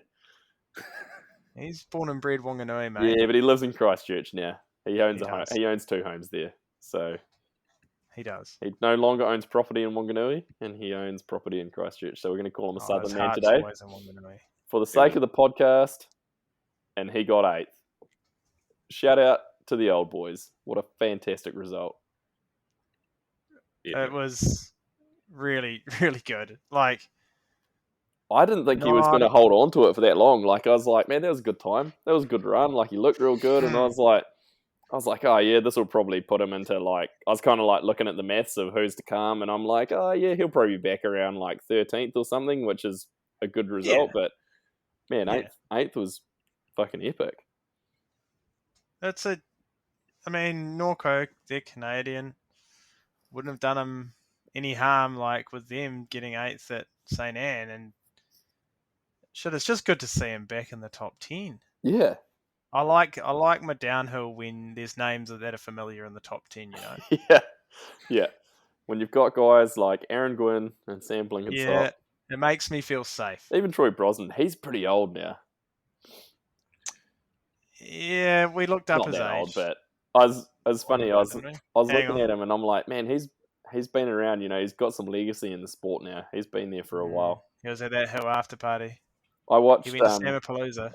Speaker 5: He's born and bred Wanganui, mate.
Speaker 1: Yeah, but he lives in Christchurch now. He owns a home. He owns 2 homes there. So
Speaker 5: he does.
Speaker 1: He no longer owns property in Wanganui, and he owns property in Christchurch. So we're going to call him a Southern man today, for the sake of the podcast. And he got 8th. Shout out to the old boys. What a fantastic result.
Speaker 5: It was really, really good. Like,
Speaker 1: I didn't think he was going to hold on to it for that long. Like, I was like, man, that was a good time. That was a good run. Like, he looked real good. And I was like, oh, yeah, this will probably put him into, like, I was kind of, like, looking at the maths of who's to come. And I'm like, oh, yeah, he'll probably be back around, like, 13th or something, which is a good result. Yeah. But, man, 8th was fucking epic.
Speaker 5: Norco, they're Canadian. Wouldn't have done him any harm, like, with them getting 8th at Sainte Anne. And shit, it's just good to see him back in the top 10.
Speaker 1: Yeah,
Speaker 5: I like my downhill when there's names that are familiar in the top 10.
Speaker 1: yeah, yeah. When you've got guys like Aaron Gwyn and Sam Blenkinsop,
Speaker 5: Yeah, it makes me feel safe.
Speaker 1: even Troy Brosnan, he's pretty old now.
Speaker 5: Yeah, we looked up
Speaker 1: Not
Speaker 5: his
Speaker 1: that old,
Speaker 5: age.
Speaker 1: but it's funny. I was
Speaker 5: Didn't we? Hang
Speaker 1: looking
Speaker 5: on.
Speaker 1: at him and I'm like, man, he's been around. He's got some legacy in the sport now. He's been there for a while.
Speaker 5: He was at that hill after party.
Speaker 1: I watched.
Speaker 5: He went to Samapalooza.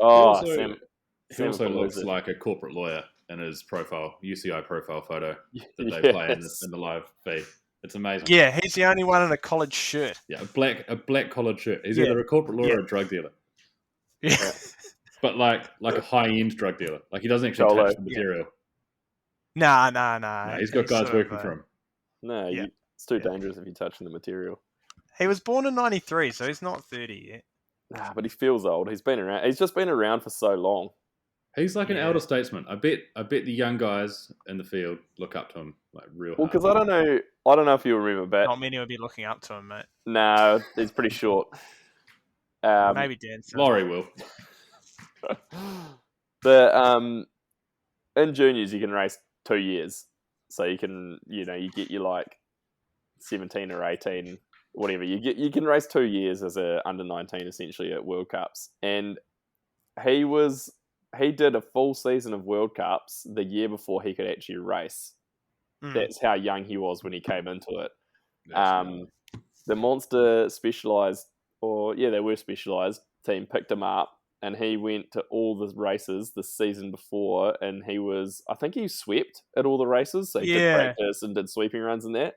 Speaker 6: He also looks
Speaker 1: Palooza.
Speaker 6: like a corporate lawyer in his profile, UCI profile photo that they
Speaker 1: Yes.
Speaker 6: play in the live feed. It's amazing.
Speaker 5: Yeah, he's the only one in a collared shirt.
Speaker 6: Yeah, a black collared shirt. He's
Speaker 5: Yeah.
Speaker 6: either a corporate lawyer
Speaker 5: Yeah.
Speaker 6: or a drug dealer,
Speaker 5: Yeah.
Speaker 6: but like a high end drug dealer. Like he doesn't actually
Speaker 1: Cholo.
Speaker 6: touch the material.
Speaker 5: Nah.
Speaker 6: No, he's got guys
Speaker 5: sort of,
Speaker 6: working for him.
Speaker 1: No,
Speaker 5: Yeah.
Speaker 1: it's too
Speaker 5: Yeah.
Speaker 1: dangerous if you're touching the material.
Speaker 5: He was born in '93, so he's not 30 yet.
Speaker 1: Nah, but he feels old. He's been around. He's just been around for so long.
Speaker 6: He's like an
Speaker 5: Yeah.
Speaker 6: elder statesman. I bet the young guys in the field look up to him like real
Speaker 1: Well,
Speaker 6: hard.
Speaker 1: because I don't know if you remember, but
Speaker 5: Not many would be looking up to him, mate.
Speaker 1: no, he's pretty short.
Speaker 5: Maybe Dan.
Speaker 6: Laurie will.
Speaker 1: In juniors you can race 2 years, so you can you get your like 17 or 18, whatever you can race 2 years as a under 19 essentially at World Cups, and he did a full season of World Cups the year before he could actually race. That's how young he was when he came into it. The Monster Specialized, they were Specialized team picked him up, and he went to all the races the season before, and I think he swept at all the races, so he did practice and did sweeping runs and that.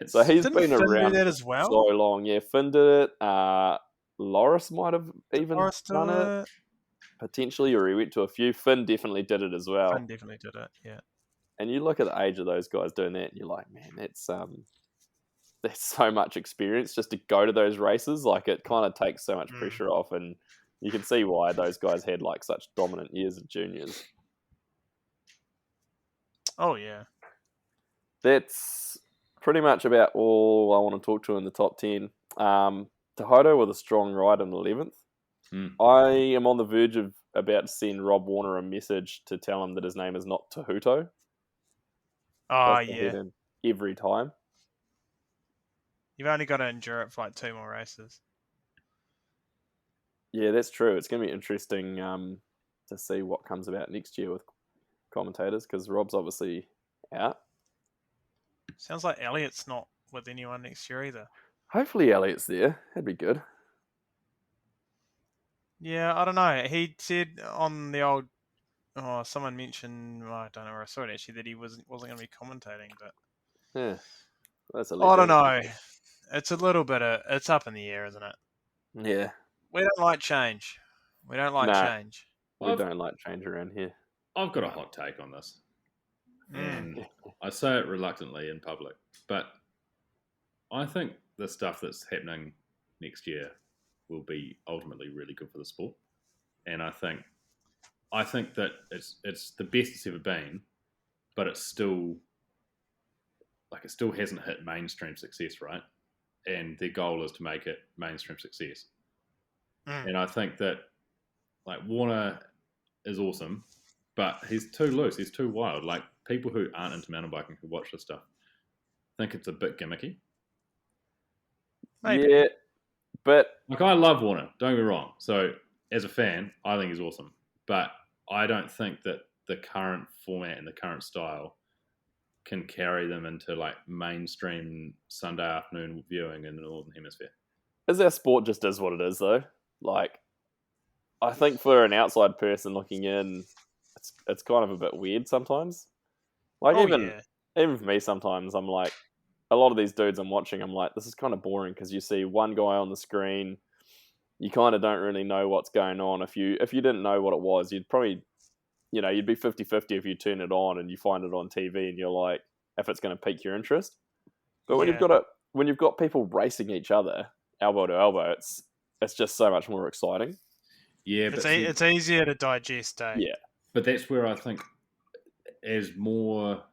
Speaker 1: So he's
Speaker 5: Didn't
Speaker 1: been
Speaker 5: Finn do
Speaker 1: around
Speaker 5: that
Speaker 1: for
Speaker 5: as well?
Speaker 1: so long. Yeah, Finn did it. Loris might have even
Speaker 5: Forrest
Speaker 1: done it. Potentially, or he went to a few. Finn definitely did it as well.
Speaker 5: Finn definitely did it, yeah.
Speaker 1: And you look at the age of those guys doing that, and you're like, man, that's so much experience just to go to those races. Like, it kind of takes so much pressure off, and you can see why those guys had like such dominant years of juniors.
Speaker 5: Oh yeah.
Speaker 1: That's pretty much about all I want to talk to in the top 10. Tehoto with a strong ride in 11th. I am on the verge of about to send Rob Warner a message to tell him that his name is not Tehuto.
Speaker 5: Oh
Speaker 1: That's
Speaker 5: yeah.
Speaker 1: Every time.
Speaker 5: You've only got to endure it for like 2 more races.
Speaker 1: Yeah, that's true. It's going to be interesting to see what comes about next year with commentators, because Rob's obviously out.
Speaker 5: Sounds like Elliot's not with anyone next year either.
Speaker 1: Hopefully Elliot's there. That'd be good.
Speaker 5: Yeah, I don't know. He said on the old... Oh, someone mentioned... I don't know where I saw it actually, that he wasn't going to be commentating, but...
Speaker 1: Yeah. That's a
Speaker 5: I don't know. It's a little bit of... It's up in the air, isn't it?
Speaker 1: Yeah.
Speaker 5: We don't like change. We don't like change.
Speaker 1: We don't like change around here.
Speaker 6: I've got a hot take on this. And I say it reluctantly in public, but I think the stuff that's happening next year will be ultimately really good for the sport. And I think that it's the best it's ever been, but it still hasn't hit mainstream success, right? And their goal is to make it mainstream success. And I think that like Warner is awesome, but he's too loose, he's too wild. Like, people who aren't into mountain biking who watch this stuff think it's a bit gimmicky.
Speaker 5: Maybe.
Speaker 1: Yeah, but...
Speaker 6: Like, I love Warner, don't get me wrong. So, as a fan, I think he's awesome. But I don't think that the current format and the current style can carry them into, like, mainstream Sunday afternoon viewing in the Northern Hemisphere.
Speaker 1: Is our sport just is what it is, though? Like, I think for an outside person looking in, it's kind of a bit weird sometimes. Like, even for me, sometimes I'm like, a lot of these dudes I'm watching, I'm like, this is kind of boring, because you see one guy on the screen, you kind of don't really know what's going on. If you didn't know what it was, you'd probably, you'd be 50-50 if you turn it on and you find it on TV and you're like, if it's going to pique your interest. But when you've got people racing each other elbow to elbow, it's just so much more exciting.
Speaker 6: Yeah, but
Speaker 5: it's easier to digest, eh?
Speaker 1: Yeah.
Speaker 6: But that's where I think as more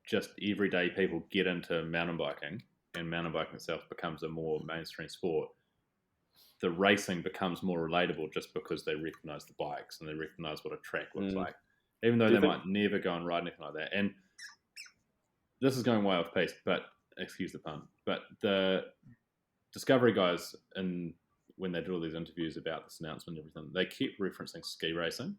Speaker 6: just everyday people get into mountain biking, and mountain biking itself becomes a more mainstream sport, the racing becomes more relatable just because they recognise the bikes and they recognise what a track looks like, even though they might never go and ride anything like that. And this is going way off pace, but excuse the pun. But the Discovery guys, when they did all these interviews about this announcement and everything, they kept referencing ski racing.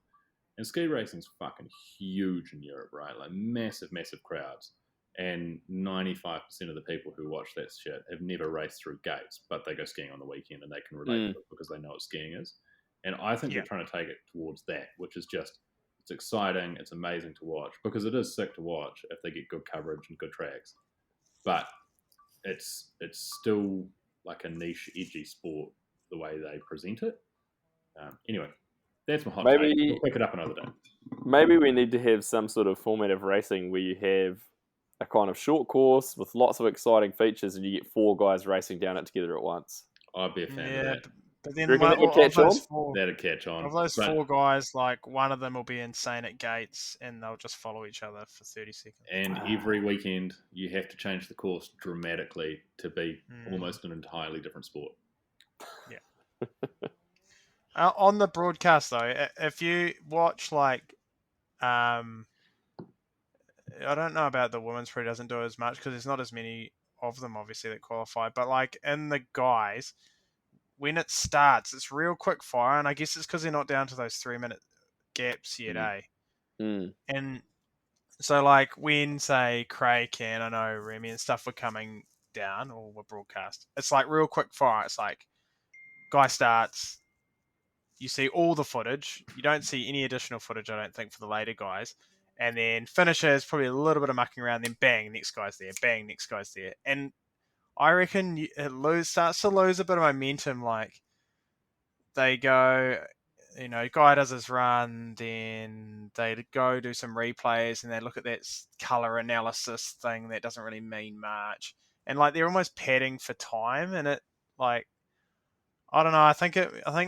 Speaker 6: And ski racing's fucking huge in Europe, right? Like massive, massive crowds. And 95% of the people who watch that shit have never raced through gates, but they go skiing on the weekend and they can relate to it because they know what skiing is. And I think they're trying to take it towards that, which is just, it's exciting, it's amazing to watch, because it is sick to watch if they get good coverage and good tracks. But it's still like a niche, edgy sport the way they present it. Anyway, that's my hot take. We'll pick it up another day.
Speaker 1: Maybe we need to have some sort of format of racing where you have a kind of short course with lots of exciting features and you get 4 guys racing down it together at once.
Speaker 6: I'd be a fan of that.
Speaker 5: But then
Speaker 1: that'd
Speaker 6: catch on.
Speaker 5: Of those 4 guys, like one of them will be insane at gates and they'll just follow each other for 30 seconds.
Speaker 6: And every weekend you have to change the course dramatically to be almost an entirely different sport.
Speaker 5: Yeah. On the broadcast though, if you watch like, I don't know about the women's, probably doesn't do as much because there's not as many of them obviously that qualify. But like in the guys, when it starts, it's real quick fire, and I guess it's because they're not down to those 3-minute gaps yet, And so like when say Craig and I know Remy and stuff were coming down or were broadcast, it's like real quick fire. It's like guy starts. You see all the footage. You don't see any additional footage, I don't think, for the later guys. And then finishes, probably a little bit of mucking around, then bang, next guy's there, bang, next guy's there. And I reckon it starts to lose a bit of momentum. Like, they go, guy does his run, then they go do some replays, and they look at that colour analysis thing that doesn't really mean much. And, like, they're almost padding for time, and it, like, I don't know. I think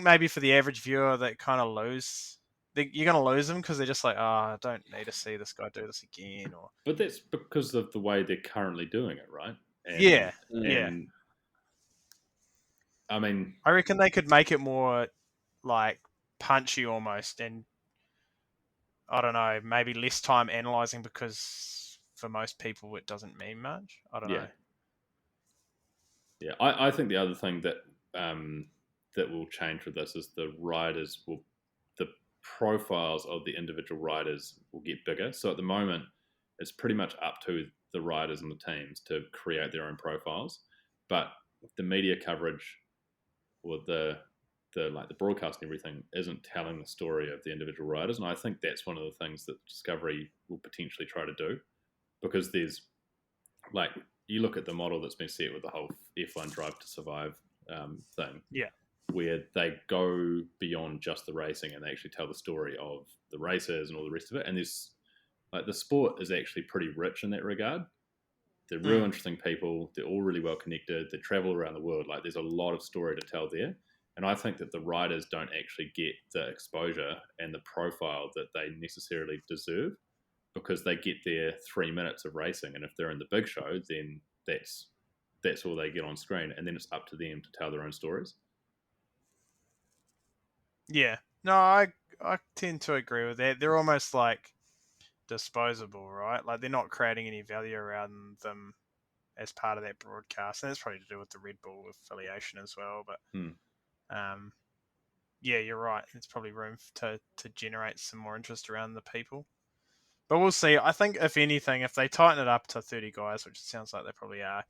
Speaker 5: maybe for the average viewer, that kind of you're going to lose them because they're just like, I don't need to see this guy do this again.
Speaker 6: But that's because of the way they're currently doing it, right?
Speaker 5: Yeah.
Speaker 6: I mean,
Speaker 5: I reckon they could make it more like punchy almost, and I don't know, maybe less time analysing because for most people it doesn't mean much. I don't know.
Speaker 6: Yeah, I think the other thing that that will change with this is the profiles of the individual riders will get bigger. So at the moment, it's pretty much up to the riders and the teams to create their own profiles. But the media coverage or the broadcast and everything isn't telling the story of the individual riders. And I think that's one of the things that Discovery will potentially try to do, because there's, like, you look at the model that's been set with the whole F1 Drive to Survive thing.
Speaker 5: Yeah.
Speaker 6: Where they go beyond just the racing and they actually tell the story of the racers and all the rest of it. And there's, like, the sport is actually pretty rich in that regard. They're real interesting people. They're all really well connected. They travel around the world. Like, there's a lot of story to tell there. And I think that the riders don't actually get the exposure and the profile that they necessarily deserve, because they get their 3 minutes of racing. And if they're in the big show, then that's all they get on screen. And then it's up to them to tell their own stories.
Speaker 5: Yeah. No, I tend to agree with that. They're almost like disposable, right? Like, they're not creating any value around them as part of that broadcast. And it's probably to do with the Red Bull affiliation as well. But yeah, you're right. There's probably room to generate some more interest around the people. But we'll see. I think, if anything, if they tighten it up to 30 guys, which it sounds like they probably are,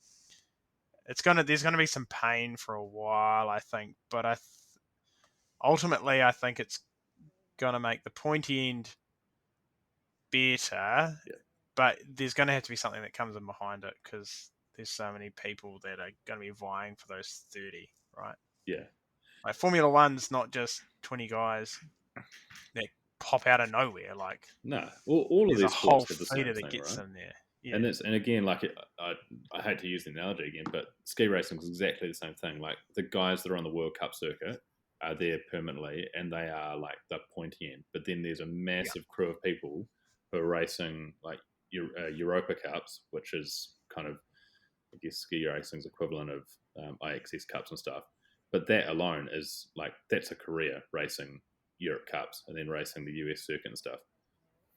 Speaker 5: there's gonna be some pain for a while, I think. But ultimately, I think it's gonna make the pointy end better.
Speaker 6: Yeah.
Speaker 5: But there's gonna have to be something that comes in behind it, because there's so many people that are gonna be vying for those 30, right?
Speaker 6: Yeah.
Speaker 5: Like, Formula One's not just 20 guys that pop out of nowhere. Like,
Speaker 6: no, all of these
Speaker 5: whole
Speaker 6: sports have the same
Speaker 5: feeder
Speaker 6: thing,
Speaker 5: that gets
Speaker 6: right?
Speaker 5: in there. Yeah.
Speaker 6: And again, like, I hate to use the analogy again, but ski racing is exactly the same thing. Like, the guys that are on the World Cup circuit are there permanently, and they are like the pointy end. But then there's a massive crew of people who are racing like Europa Cups, which is kind of, I guess, ski racing's equivalent of IXS Cups and stuff. But that alone is like, that's a career, racing Europe Cups and then racing the US circuit and stuff.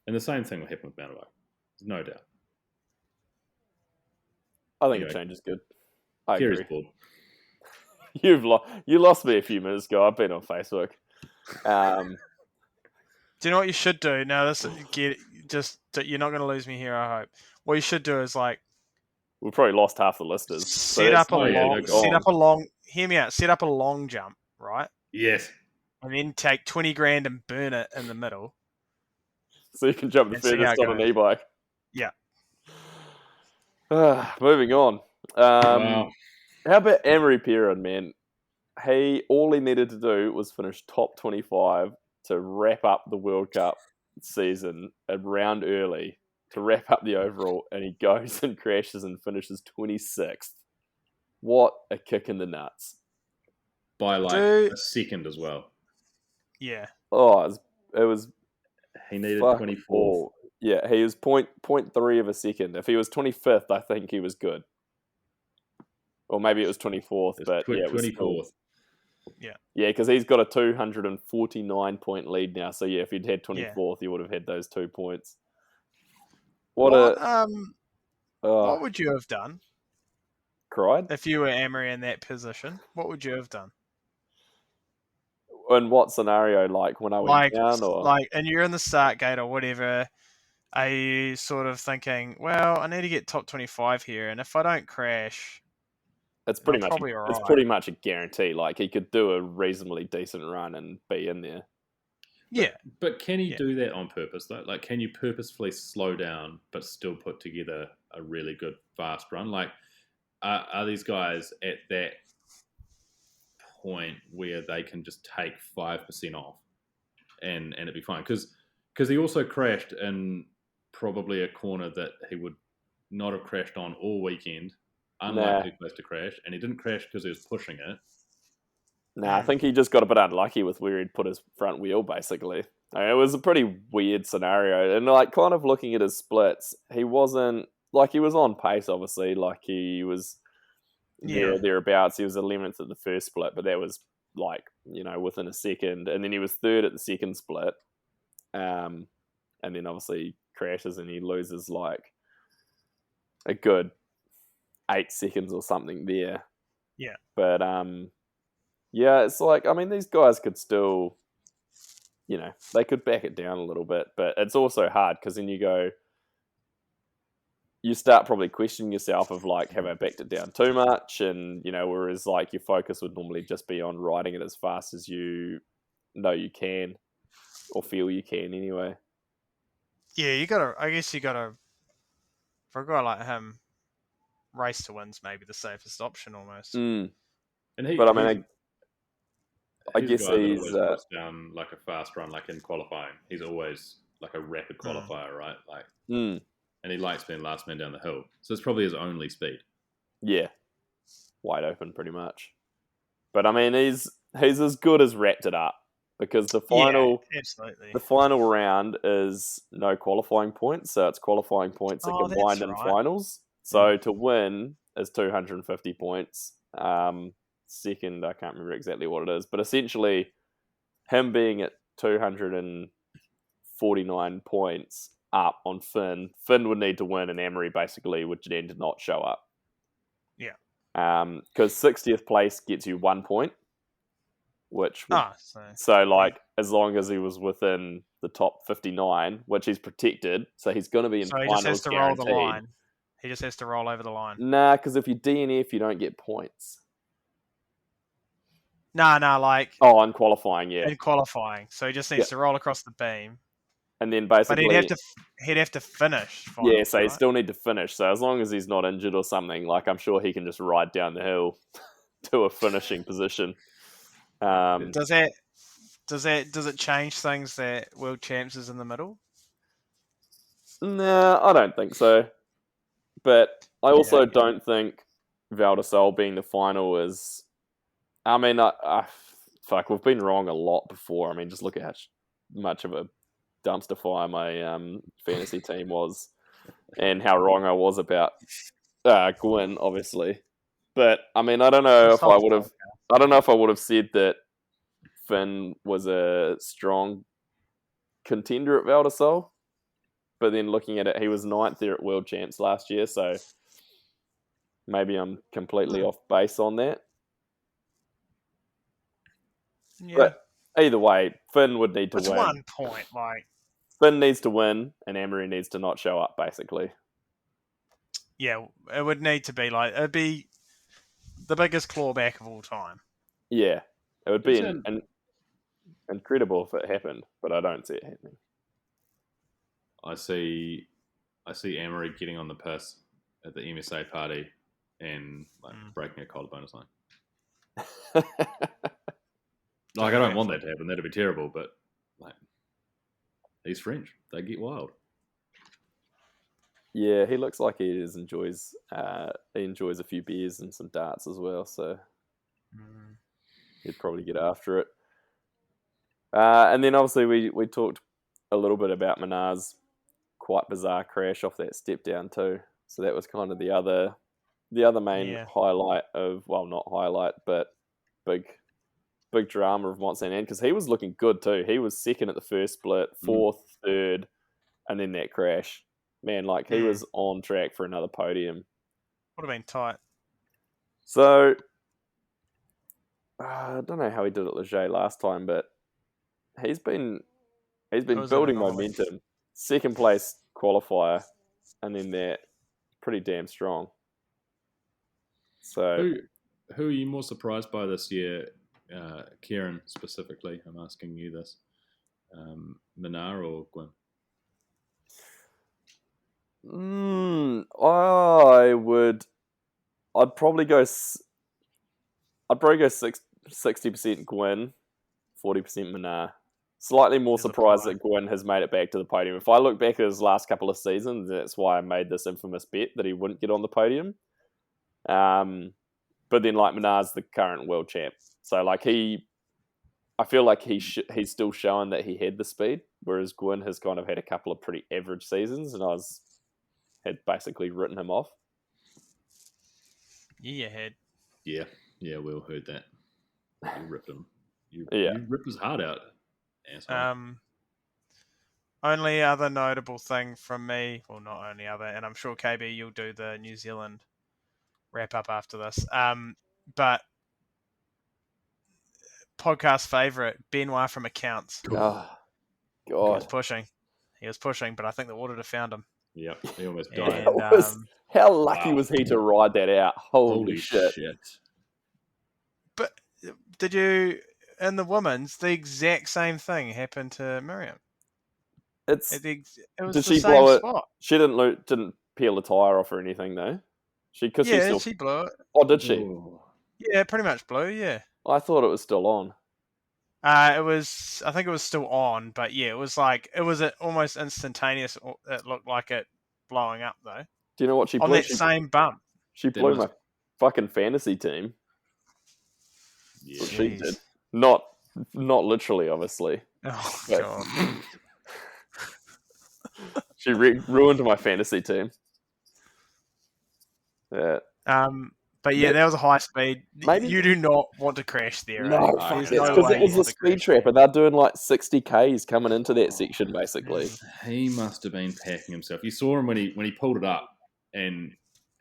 Speaker 6: And the same thing will happen with mountain bike. There's no doubt.
Speaker 1: I think a change is good. I
Speaker 6: Kerry's
Speaker 1: agree.
Speaker 6: bored.
Speaker 1: You lost me a few minutes ago. I've been on Facebook.
Speaker 5: Do you know what you should do? Now, you're not going to lose me here, I hope. What you should do is like
Speaker 1: we've probably lost half the listeners.
Speaker 5: set up a long. Hear me out. Set up a long jump, right?
Speaker 6: Yes.
Speaker 5: And then take 20 grand and burn it in the middle.
Speaker 1: So you can jump the furthest on an e-bike.
Speaker 5: Yeah.
Speaker 1: Moving on.
Speaker 6: Wow.
Speaker 1: How about Emery Perrin, man? All he needed to do was finish top 25 to wrap up the World Cup season a round early to wrap up the overall, and he goes and crashes and finishes 26th. What a kick in the nuts.
Speaker 6: By like a second as well.
Speaker 5: Yeah.
Speaker 1: Oh, it was
Speaker 6: he needed 24th.
Speaker 1: Yeah, he was 0.3 of a second. If he was 25th, I think he was good. Or maybe it was 24th, but yeah, it was
Speaker 6: 24th.
Speaker 1: Cool.
Speaker 5: Yeah.
Speaker 1: Yeah, because he's got a 249 point lead now. So yeah, if he'd had 24th, he would have had those 2 points. What
Speaker 5: would you have done?
Speaker 1: Cried?
Speaker 5: If you were Emery in that position, what would you have done?
Speaker 1: In what scenario? Like when I went down, or
Speaker 5: and you're in the start gate or whatever? Are you sort of thinking, well, I need to get top 25 here, and if I don't crash,
Speaker 1: it's pretty much a guarantee. Like he could do a reasonably decent run and be in there.
Speaker 5: Yeah,
Speaker 6: but can he do that on purpose though? Like, can you purposefully slow down but still put together a really good fast run? Like, are these guys at that point where they can just take 5% off and it'd be fine? Because he also crashed in probably a corner that he would not have crashed on all weekend. Unlikely place to crash, and he didn't crash because he was pushing it.
Speaker 1: I think he just got a bit unlucky with where he'd put his front wheel, basically. I mean, it was a pretty weird scenario, and like kind of looking at his splits, he wasn't like he was on pace, obviously, like he was thereabouts. He was 11th at the first split, but that was like within a second, and then he was third at the second split, and then obviously crashes and he loses like a good 8 seconds or something there.
Speaker 5: Yeah.
Speaker 1: But yeah, it's like, I mean, these guys could still, they could back it down a little bit, but it's also hard because then you start probably questioning yourself of like, have I backed it down too much? And, whereas like your focus would normally just be on riding it as fast as you know you can or feel you can anyway.
Speaker 5: Yeah, I guess you gotta, for a guy like him, race to win's maybe the safest option almost.
Speaker 1: Mm.
Speaker 6: And
Speaker 1: I guess he's
Speaker 6: puts down like a fast run, like in qualifying. He's always like a rapid qualifier, right? Like, and he likes being last man down the hill. So it's probably his only speed.
Speaker 1: Yeah, wide open pretty much. But I mean, he's as good as wrapped it up because the final round is no qualifying points, so it's qualifying points are combined in finals. So to win is 250 points. Second, I can't remember exactly what it is, but essentially him being at 249 points up on Finn would need to win, and Emery basically would then not show up.
Speaker 5: Yeah.
Speaker 1: Because 60th place gets you 1 point, which as long as he was within the top 59, which he's protected, so he's going to be in finals. So he just has to roll the line.
Speaker 5: He just has to roll over the line.
Speaker 1: Nah, because if you DNF, you don't get points.
Speaker 5: On
Speaker 1: qualifying, yeah.
Speaker 5: In qualifying, so he just needs to roll across the beam,
Speaker 1: and then basically,
Speaker 5: but he'd have to finish. Finals,
Speaker 1: yeah, so he'd still need to finish. So as long as he's not injured or something, like I'm sure he can just ride down the hill to a finishing position.
Speaker 5: Does it change things that World Champs is in the middle?
Speaker 1: No, I don't think so. But I also don't think Val d'Isole being the final is. I mean, we've been wrong a lot before. I mean, just look at how much of a dumpster fire my fantasy team was, and how wrong I was about Gwyn, obviously. But I mean, I don't know if I I don't know if I would have said that Finn was a strong contender at Val d'Isole, but then looking at it, he was 9th there at World Champs last year, so maybe I'm completely off base on that.
Speaker 5: Yeah.
Speaker 1: But either way, Finn would need to
Speaker 5: It's
Speaker 1: win.
Speaker 5: 1 point. Like,
Speaker 1: Finn needs to win, and Amory needs to not show up, basically.
Speaker 5: yeah, it would need to be like, it'd be the biggest clawback of all time.
Speaker 1: Yeah, it would be
Speaker 6: It's
Speaker 1: incredible if it happened, but I don't see it happening.
Speaker 6: I see Amory getting on the piss at the MSA party and breaking a collarbone or something. Like, I don't want that to happen. That'd be terrible. But like, he's French. They get wild.
Speaker 1: Yeah, he looks like he enjoys a few beers and some darts as well. So he'd probably get after it. And then obviously we talked a little bit about Minar's quite bizarre crash off that step down too. So that was kind of the other main highlight of, well, not highlight, but big drama of Mont Sainte Anne, because he was looking good too. He was second at the first split, fourth, third, and then that crash. Man, like he was on track for another podium.
Speaker 5: Would have been tight.
Speaker 1: So I don't know how he did at Leger last time, but he's been building momentum. Second place qualifier, and then that pretty damn strong. So
Speaker 6: who are you more surprised by this year, Kieran specifically? I'm asking you this. Minar or Gwyn?
Speaker 1: I'd probably go 60% Gwyn, 40% Minar. Slightly more surprised that Gwyn has made it back to the podium. If I look back at his last couple of seasons, that's why I made this infamous bet that he wouldn't get on the podium. But then, like, Minar's the current world champ, so like I feel like he's still showing that he had the speed, whereas Gwyn has kind of had a couple of pretty average seasons, and had basically written him off.
Speaker 5: Yeah, had.
Speaker 6: Yeah, we all heard that. You ripped him. You
Speaker 1: Yeah.
Speaker 6: ripped his heart out. Asshole.
Speaker 5: Only other notable thing from me, well, not only other, and I'm sure KB you'll do the New Zealand wrap up after this. But podcast favorite Benoit from Accounts.
Speaker 1: Oh,
Speaker 5: He was
Speaker 1: God.
Speaker 5: pushing, but I think the auditor found him.
Speaker 6: Yep, he almost died.
Speaker 5: And,
Speaker 1: How lucky was he to ride that out? Holy shit.
Speaker 5: But did you, in the women's, the exact same thing happened to Miriam. It was
Speaker 1: Did
Speaker 5: the
Speaker 1: she
Speaker 5: same
Speaker 1: blow it?
Speaker 5: spot.
Speaker 1: She didn't peel a tire off or anything, though.
Speaker 5: She blew it.
Speaker 1: Oh, did she?
Speaker 6: Ooh.
Speaker 5: Yeah, pretty much blew. Yeah.
Speaker 1: I thought it was still on.
Speaker 5: I think it was still on, but yeah, it was almost instantaneous. It looked like it blowing up though.
Speaker 1: Do you know what she
Speaker 5: on
Speaker 1: blew?
Speaker 5: that same bump?
Speaker 1: She blew my fucking fantasy team.
Speaker 6: Yeah.
Speaker 1: What she did. Not literally, obviously.
Speaker 5: Oh
Speaker 1: But-
Speaker 5: god.
Speaker 1: She ruined my fantasy team. Yeah.
Speaker 5: But yeah, that was a high speed.
Speaker 1: Maybe-
Speaker 5: You do not want to crash there.
Speaker 1: No,
Speaker 5: eh?
Speaker 1: fuck
Speaker 5: There's
Speaker 1: that.
Speaker 5: no
Speaker 1: Because
Speaker 5: way
Speaker 1: it was
Speaker 5: you
Speaker 1: a
Speaker 5: want to
Speaker 1: speed
Speaker 5: crash
Speaker 1: trap, and they're doing like 60 Ks coming into that section, basically.
Speaker 6: He must have been packing himself. You saw him when he pulled it up, and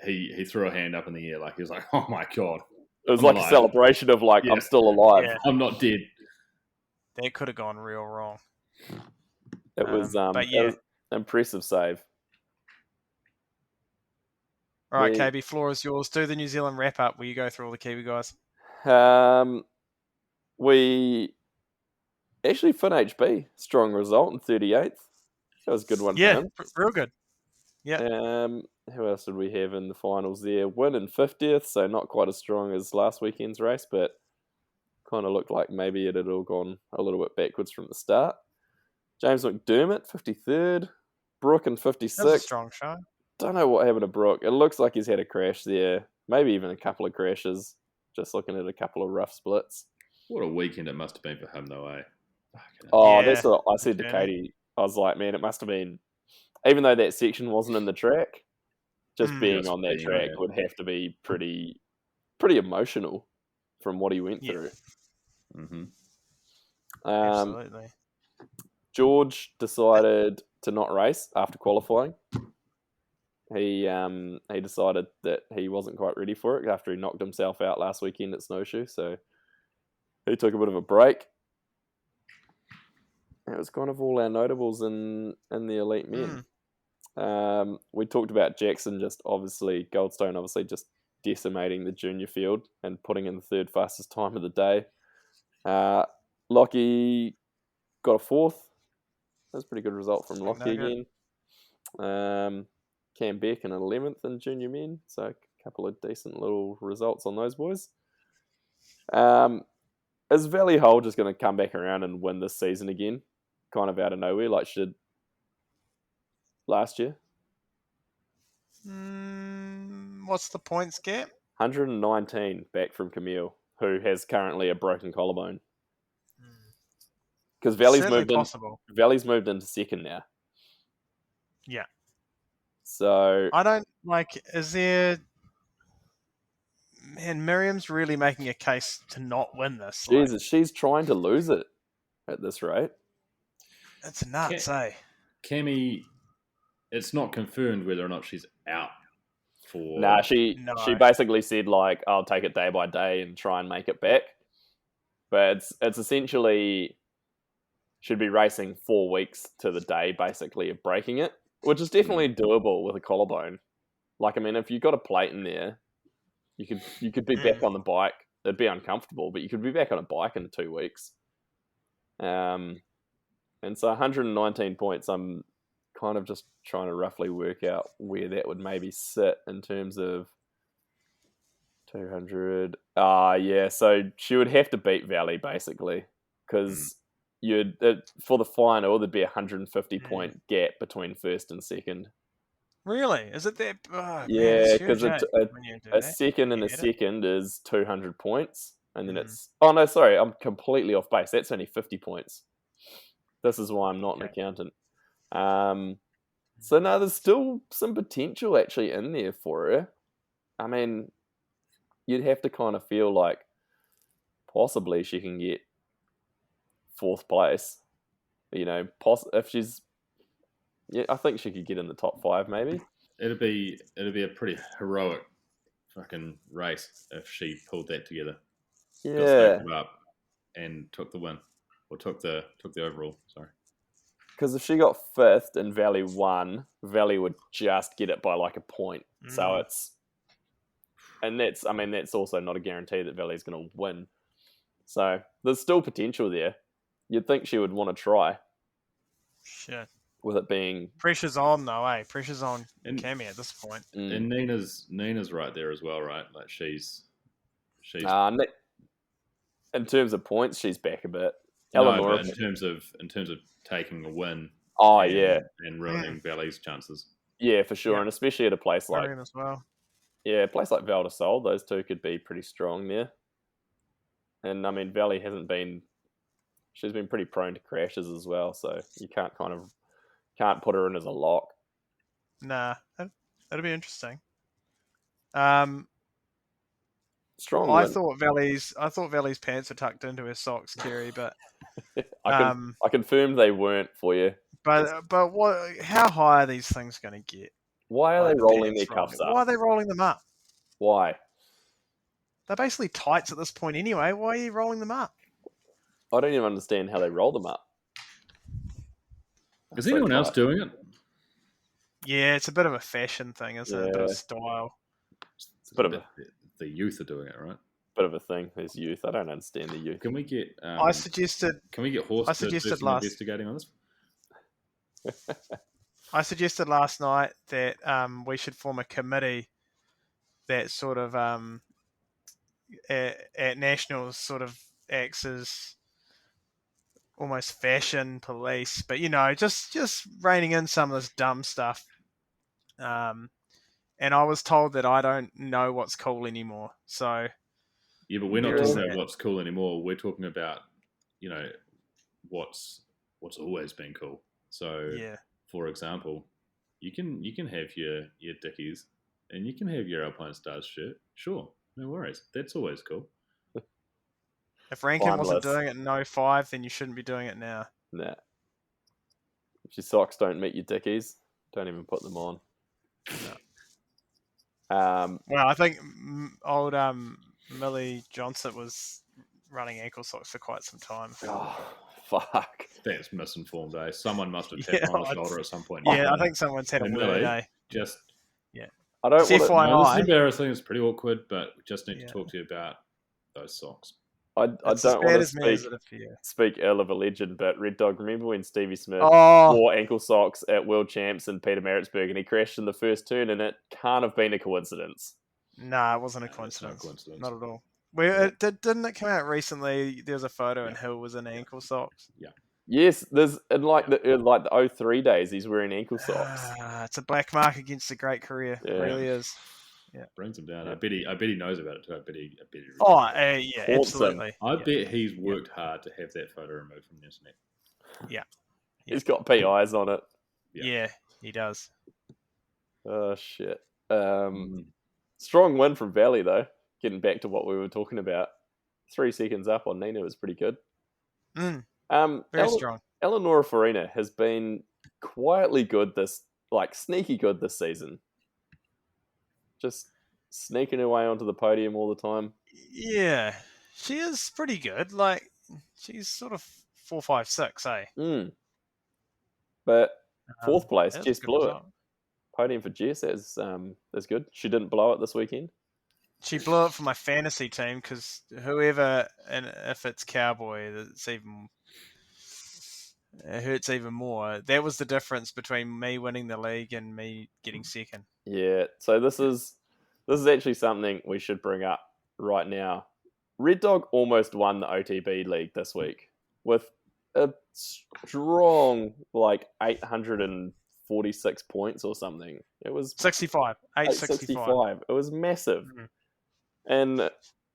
Speaker 6: he threw a hand up in the air like he was like, "Oh my god!"
Speaker 1: It was
Speaker 6: I'm
Speaker 1: like
Speaker 6: alive.
Speaker 1: a celebration of like,
Speaker 6: Yeah.
Speaker 1: I'm still alive.
Speaker 5: Yeah.
Speaker 6: I'm not dead.
Speaker 5: That could have gone real wrong.
Speaker 1: It was
Speaker 5: but
Speaker 1: it
Speaker 5: yeah.
Speaker 1: was an impressive save.
Speaker 5: All right,
Speaker 1: Yeah.
Speaker 5: KB, floor is yours. Do the New Zealand wrap up where you go through all the Kiwi guys.
Speaker 1: We actually Finn HB, strong result in 38th. That was a good one for him.
Speaker 5: Real good. Yeah.
Speaker 1: Who else did we have in the finals there? Win in 50th, so not quite as strong as last weekend's race, but kind of looked like maybe it had all gone a little bit backwards from the start. James McDermott, 53rd. Brooke in 56th.
Speaker 5: That was a strong show.
Speaker 1: Don't know what happened to Brooke. It looks like he's had a crash there. Maybe even a couple of crashes. Just looking at a couple of rough splits.
Speaker 6: What a weekend it must have been for him, though, eh?
Speaker 1: Oh,
Speaker 5: Yeah.
Speaker 1: that's what I said to Katie. I was like, man, it must have been, even though that section wasn't in the track, just being
Speaker 6: Just
Speaker 1: on that
Speaker 6: being
Speaker 1: track
Speaker 6: there.
Speaker 1: would have to be pretty emotional from what he went
Speaker 5: Yeah.
Speaker 1: through.
Speaker 6: Mm-hmm.
Speaker 5: Absolutely.
Speaker 1: George decided to not race after qualifying. He decided that he wasn't quite ready for it after he knocked himself out last weekend at Snowshoe, so he took a bit of a break. It was kind of all our notables in the elite men. We talked about Jackson, Goldstone obviously just decimating the junior field and putting in the third fastest time of the day. Lockie got a fourth. That's a pretty good result from Lockie again. Cam Beck in 11th in junior men, so a couple of decent little results on those boys. Is Valley Hull just going to come back around and win this season again, kind of out of nowhere, like she did last year?
Speaker 5: What's the points gap?
Speaker 1: 119 back from Camille, who has currently a broken collarbone. Because Valley's moved into second now.
Speaker 5: Yeah.
Speaker 1: So
Speaker 5: I don't is there... Man, Miriam's really making a case to not win this.
Speaker 1: Jesus, she's trying to lose it at this rate.
Speaker 5: It's nuts, eh?
Speaker 6: Cammy, it's not confirmed whether or not she's out for...
Speaker 1: Nah, she basically said, like, I'll take it day by day and try and make it back. But it's essentially should be racing 4 weeks to the day, basically, of breaking it, which is definitely doable with a collarbone. Like, I mean, if you got a plate in there, you could be back on the bike. It'd be uncomfortable, but you could be back on a bike in 2 weeks. And so 119 points, I'm kind of just trying to roughly work out where that would maybe sit in terms of 200. Yeah, so she would have to beat Valley, basically, because for the final, there'd be a 150 point gap between first and second.
Speaker 5: Really? Is it that? Oh,
Speaker 1: yeah,
Speaker 5: because
Speaker 1: a second and a second is 200 points, and then it's... Oh, no, sorry, I'm completely off base. That's only 50 points. This is why I'm not an accountant. So, no, there's still some potential actually in there for her. I mean, you'd have to kind of feel like possibly she can get 4th place. You know, if she's... Yeah, I think she could get in the top 5, maybe.
Speaker 6: It'd be a pretty heroic fucking race if she pulled that together.
Speaker 1: Yeah.
Speaker 6: Got up and took the win, or took the overall. Sorry.
Speaker 1: Because if she got 5th and Valley won, Valley would just get it by like a point. So it's... And that's also not a guarantee that Valley's going to win. So there's still potential there. You'd think she would want to try.
Speaker 5: Shit.
Speaker 1: With it being...
Speaker 5: Pressure's on, though, eh? Pressure's on Cammy at this point.
Speaker 6: And Nina's right there as well, right? Like she's...
Speaker 1: in terms of points, she's back a bit.
Speaker 6: But in terms of taking a win... and ruining Valley's chances.
Speaker 1: Yeah, for sure. And especially at a place like...
Speaker 5: as well.
Speaker 1: Yeah, a place like Val de Sol, those two could be pretty strong there. And, I mean, Valley hasn't been... She's been pretty prone to crashes as well, so you can't put her in as a lock.
Speaker 5: Nah, that'd be interesting.
Speaker 1: Strong.
Speaker 5: I thought Valley's pants were tucked into her socks, Kerry, but
Speaker 1: I confirmed they weren't for you.
Speaker 5: But what? How high are these things going to get?
Speaker 1: Why are they rolling their cuffs up?
Speaker 5: Why are they rolling them up?
Speaker 1: Why?
Speaker 5: They're basically tights at this point anyway. Why are you rolling them up?
Speaker 1: I don't even understand how they roll them up.
Speaker 6: Is anyone else doing it?
Speaker 5: Yeah, it's a bit of a fashion thing, isn't it? A bit of style.
Speaker 6: It's a bit of the youth are doing it, right?
Speaker 1: Bit of a thing. There's youth. I don't understand the youth.
Speaker 6: Can we get?
Speaker 5: I suggested.
Speaker 6: Can we get Horst
Speaker 5: I suggested
Speaker 6: to investigating on this?
Speaker 5: I suggested last night that we should form a committee that sort of at nationals sort of acts as almost fashion police, but just reining in some of this dumb stuff. And I was told that I don't know what's cool anymore. So
Speaker 6: yeah, but we're not talking about what's cool anymore. We're talking about what's always been cool. So
Speaker 5: yeah.
Speaker 6: For example, you can have your Dickies and you can have your Alpine Stars shirt. Sure, no worries. That's always cool.
Speaker 5: If Rankin wasn't
Speaker 1: Timeless.
Speaker 5: doing it in 05, then you shouldn't be doing it now.
Speaker 1: Nah. If your socks don't meet your dickies, don't even put them on.
Speaker 5: Well, I think old Millie Johnson was running ankle socks for quite some time.
Speaker 1: Oh, fuck.
Speaker 6: That's misinformed, eh? Someone must have tapped
Speaker 5: Yeah,
Speaker 6: her on the shoulder at some point.
Speaker 5: Yeah, I think someone's had a
Speaker 6: Hey,
Speaker 5: word,
Speaker 6: Millie,
Speaker 5: eh?
Speaker 6: just
Speaker 1: I don't
Speaker 5: See
Speaker 1: want
Speaker 5: if
Speaker 1: to.
Speaker 5: I-
Speaker 6: no, this is
Speaker 5: FYI.
Speaker 6: embarrassing. It's pretty awkward, but we just need
Speaker 5: Yeah.
Speaker 6: to talk to you about those socks.
Speaker 1: I
Speaker 5: It's
Speaker 1: don't
Speaker 5: as
Speaker 1: want
Speaker 5: bad
Speaker 1: to
Speaker 5: as me as
Speaker 1: speak
Speaker 5: it for you.
Speaker 1: speak ill of a legend, but Red Dog, remember when Stevie Smith
Speaker 5: Oh,
Speaker 1: wore ankle socks at World Champs in Peter Maritzburg and he crashed in the first turn, and it can't have been a coincidence.
Speaker 5: nah, it wasn't a
Speaker 6: No, that's no
Speaker 5: coincidence.
Speaker 6: coincidence.
Speaker 5: Not at all. Well, didn't it come out recently? There was a photo and Hill was in ankle socks.
Speaker 1: Yes, there's in like the 03 days, he's wearing ankle socks.
Speaker 5: It's a black mark against a great career.
Speaker 1: Yeah.
Speaker 5: It really is.
Speaker 6: Brings him down.
Speaker 1: Yeah.
Speaker 6: I bet he knows about it too. I bet he
Speaker 5: Oh, yeah,
Speaker 1: Haunts him.
Speaker 5: absolutely.
Speaker 6: I
Speaker 5: Yeah.
Speaker 6: bet he's worked hard to have that photo removed from the internet.
Speaker 1: He's got PIs on it.
Speaker 5: Yeah, he does.
Speaker 1: Oh shit. Strong win from Valley though. Getting back to what we were talking about, 3 seconds up on Nina was pretty good.
Speaker 5: Very
Speaker 1: Ele-
Speaker 5: strong.
Speaker 1: Eleonora Farina has been quietly good sneaky good this season. Just sneaking her way onto the podium all the time.
Speaker 5: Yeah, she is pretty good. Like, she's sort of 4, 5, 6, eh?
Speaker 1: But fourth place,
Speaker 5: That's a
Speaker 1: Jess
Speaker 5: good
Speaker 1: blew it.
Speaker 5: result.
Speaker 1: Podium for Jess, that's good. She didn't blow it this weekend.
Speaker 5: She blew it for my fantasy team because whoever, and if it's Cowboy, it hurts even more. That was the difference between me winning the league and me getting second.
Speaker 1: Yeah, so this is actually something we should bring up right now. Red Dog almost won the OTB league this week with a strong 846 points or something. It was
Speaker 5: 65, 865.
Speaker 1: It was massive.
Speaker 5: Mhm.
Speaker 1: And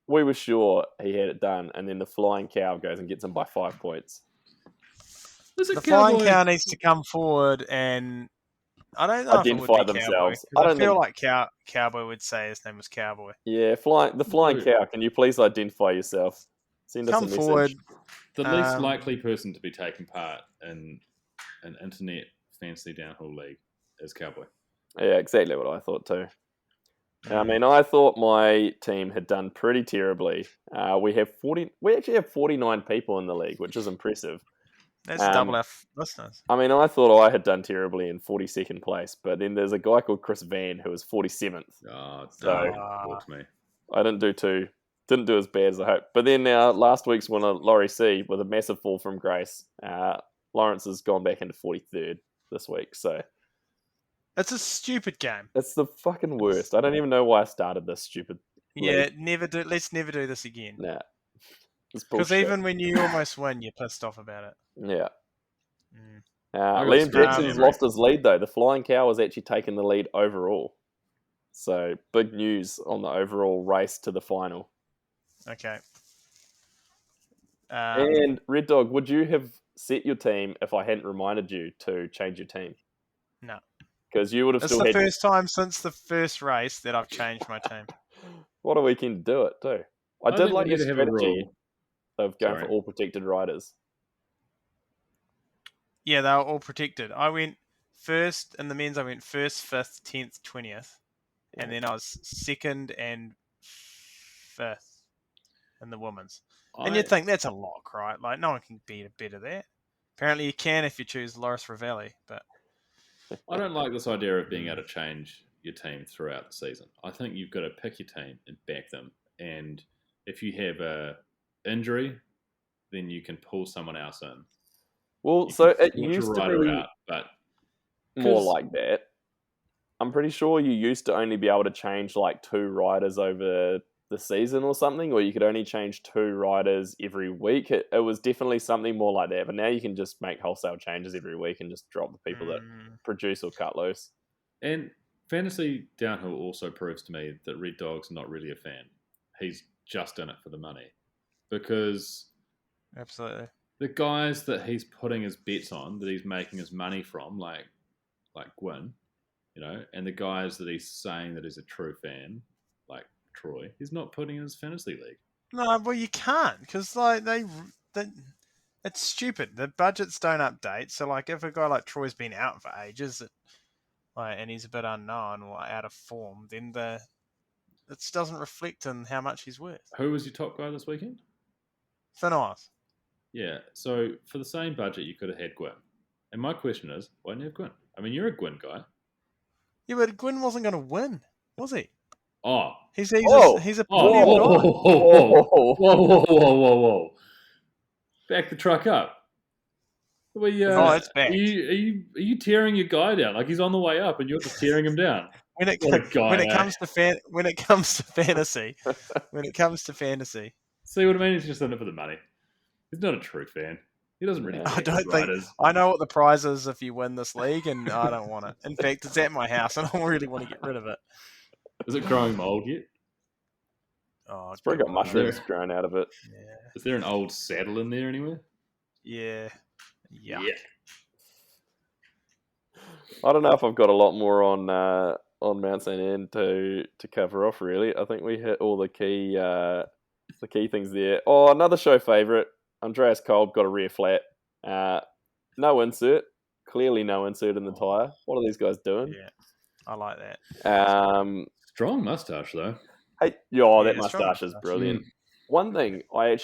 Speaker 1: we were sure he had it done, and then the flying cow goes and gets him by 5 points.
Speaker 5: The flying cow needs to come forward and I don't know
Speaker 1: Identify
Speaker 5: if it would be
Speaker 1: themselves.
Speaker 5: Cowboy. I feel like Cowboy would say his name was Cowboy.
Speaker 1: Yeah, the flying cow. Can you please identify yourself? Send us a
Speaker 5: Come
Speaker 1: message.
Speaker 5: forward.
Speaker 6: The least likely person to be taking part in an internet fantasy downhill league is Cowboy.
Speaker 1: Yeah, exactly what I thought too. I mean, I thought my team had done pretty terribly. We actually have 49 people in the league, which is impressive.
Speaker 5: That's double our listeners.
Speaker 1: I mean, I thought I had done terribly in 42nd place, but then there's a guy called Chris Van who was 47th.
Speaker 6: Oh,
Speaker 1: So-
Speaker 6: walks me.
Speaker 1: I didn't do as bad as I hoped. But then last week's winner, Laurie C, with a massive fall from grace. Lawrence has gone back into 43rd this week, so
Speaker 5: It's a stupid game.
Speaker 1: it's the fucking worst. I don't even know why I started this stupid.
Speaker 5: Yeah, let's never do this again.
Speaker 1: Nah, it's
Speaker 5: Because
Speaker 1: bullshit.
Speaker 5: even when you almost win, you're pissed off about it.
Speaker 1: Yeah.
Speaker 5: Mm.
Speaker 1: Liam
Speaker 6: screwed
Speaker 1: Jackson's
Speaker 6: memory.
Speaker 1: lost his lead though. The flying cow has actually taken the lead overall. So big news on the overall race to the final.
Speaker 5: Okay.
Speaker 1: And Red Dog, would you have set your team if I hadn't reminded you to change your team?
Speaker 5: No.
Speaker 1: Because you would have
Speaker 5: It's
Speaker 1: still
Speaker 5: the
Speaker 1: had.
Speaker 5: first time since the first race that I've changed my team.
Speaker 1: What a weekend to do it too. I did
Speaker 6: think
Speaker 1: like
Speaker 6: we
Speaker 1: your
Speaker 6: need to have a
Speaker 1: strategy
Speaker 6: rule.
Speaker 1: of going
Speaker 6: Sorry.
Speaker 1: for all protected riders.
Speaker 5: Yeah, they were all protected. I went first in the men's. I went first, 5th, 10th, 20th, and then I was 2nd and 5th in the women's. And you'd think that's a lock, right? Like no one can beat a bit of that. Apparently you can if you choose Loris Ravelli, but
Speaker 6: I don't like this idea of being able to change your team throughout the season. I think you've got to pick your team and back them. And if you have a injury, then you can pull someone else in.
Speaker 1: Well,
Speaker 6: You
Speaker 1: so
Speaker 6: can
Speaker 1: it
Speaker 6: filter
Speaker 1: used
Speaker 6: a
Speaker 1: to
Speaker 6: rider
Speaker 1: be
Speaker 6: out, but
Speaker 1: more
Speaker 6: 'cause-
Speaker 1: like that. I'm pretty sure you used to only be able to change like 2 riders over the season or something, or you could only change 2 riders every week. It was definitely something more like that, but now you can just make wholesale changes every week and just drop the people that produce or cut loose.
Speaker 6: And Fantasy Downhill also proves to me that Red Dog's not really a fan. He's just in it for the money. Because
Speaker 5: absolutely.
Speaker 6: the guys that he's putting his bets on, that he's making his money from, like Gwyn, and the guys that he's saying that he's a true fan, like Troy, he's not putting in his fantasy league.
Speaker 5: No, well, you can't because like they, it's stupid. The budgets don't update. So like, if a guy like Troy's been out for ages, and he's a bit unknown or out of form, then it doesn't reflect in how much he's worth.
Speaker 6: Who was your top guy this weekend?
Speaker 5: Finos.
Speaker 6: Yeah, so for the same budget, you could have had Gwyn. And my question is, why didn't you have Gwyn? I mean, you're a Gwyn guy.
Speaker 5: Yeah, but Gwyn wasn't going to win, was he?
Speaker 6: Oh.
Speaker 5: He's
Speaker 1: Oh!
Speaker 5: a
Speaker 6: Oh,
Speaker 5: podium
Speaker 6: whoa,
Speaker 5: guy.
Speaker 6: whoa. Back the truck up.
Speaker 5: It's back.
Speaker 6: Are you tearing your guy down? Like he's on the way up and you're just tearing him down.
Speaker 5: When it comes to fantasy.
Speaker 6: See what I mean? He's just in it for the money. He's not a true fan. He doesn't really.
Speaker 5: I don't think. I know what the prize is if you win this league, and I don't want it. In fact, it's at my house, and I don't really want to get rid of it.
Speaker 6: Is it growing mold yet?
Speaker 5: Oh,
Speaker 1: It's probably got mushrooms growing out of it.
Speaker 5: Yeah.
Speaker 6: Is there an old saddle in there anywhere?
Speaker 5: Yeah.
Speaker 1: I don't know if I've got a lot more on Mount Saint Anne to cover off. Really, I think we hit all the key things there. Oh, another show favourite. Andreas Kolb got a rear flat. No insert. Clearly no insert in the tyre. What are these guys doing?
Speaker 5: Yeah, I like that.
Speaker 6: Strong moustache though.
Speaker 1: Hey, that moustache is brilliant. One thing I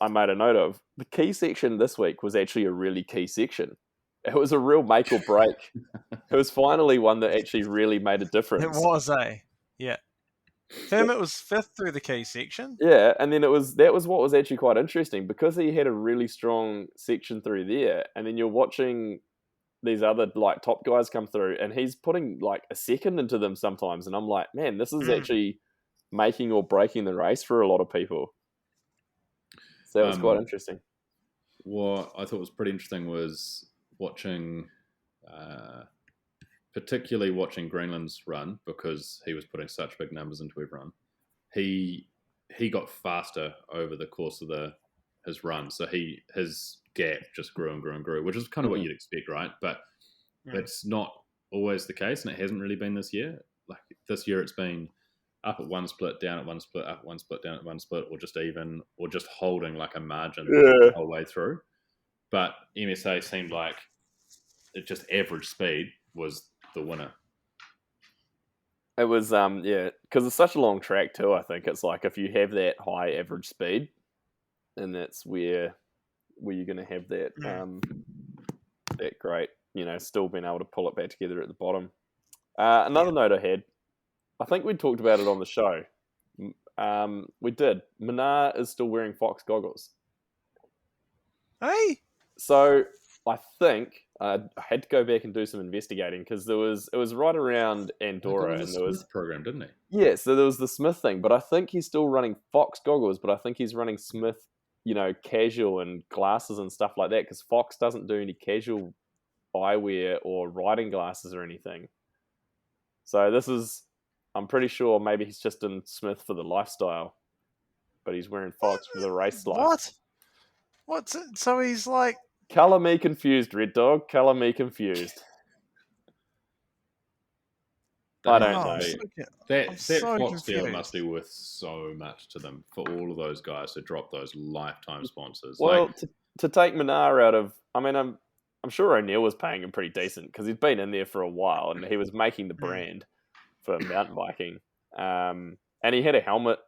Speaker 1: made a note of, the key section this week was actually a really key section. It was a real make or break. It was finally one that actually really made a difference.
Speaker 5: It was, yeah. Hermit was 5th through the key section.
Speaker 1: Yeah, and then that was what was actually quite interesting because he had a really strong section through there, and then you're watching these other like top guys come through, and he's putting like a second into them sometimes, and I'm like, man, this is actually making or breaking the race for a lot of people. So that was quite interesting.
Speaker 6: What I thought was pretty interesting was particularly watching Greenland's run because he was putting such big numbers into everyone. He got faster over the course of his run, so his gap just grew and grew and grew, which is kind of what you'd expect, right? But it's not always the case, and it hasn't really been this year. Like this year, it's been up at one split, down at one split, up at one split, down at one split, or just even, or just holding like a margin the whole way through. But MSA seemed like it just average speed was the winner.
Speaker 1: It was because it's such a long track too. I think it's like if you have that high average speed, and that's where you're going to have that that great, still being able to pull it back together at the bottom. Another note I had, I think we talked about it on the show. We did. Minar is still wearing Fox goggles.
Speaker 5: Hey.
Speaker 1: So I think I had to go back and do some investigating because it was right around Andorra, and there was
Speaker 6: Smith program, didn't he?
Speaker 1: Yeah, so there was the Smith thing, but I think he's still running Fox goggles, but I think he's running Smith, casual and glasses and stuff like that because Fox doesn't do any casual eyewear or riding glasses or anything. So I'm pretty sure maybe he's just in Smith for the lifestyle, but he's wearing Fox for the race life.
Speaker 5: What? What's it? So he's like...
Speaker 1: Colour me confused, Red Dog. Colour me confused. I don't know.
Speaker 6: That
Speaker 5: so
Speaker 6: Fox deal
Speaker 5: confused.
Speaker 6: must be worth so much to them for all of those guys to drop those lifetime sponsors.
Speaker 1: Well, to take Minar out of... I mean, I'm sure O'Neill was paying him pretty decent because he's been in there for a while and he was making the brand for mountain biking. And he had a helmet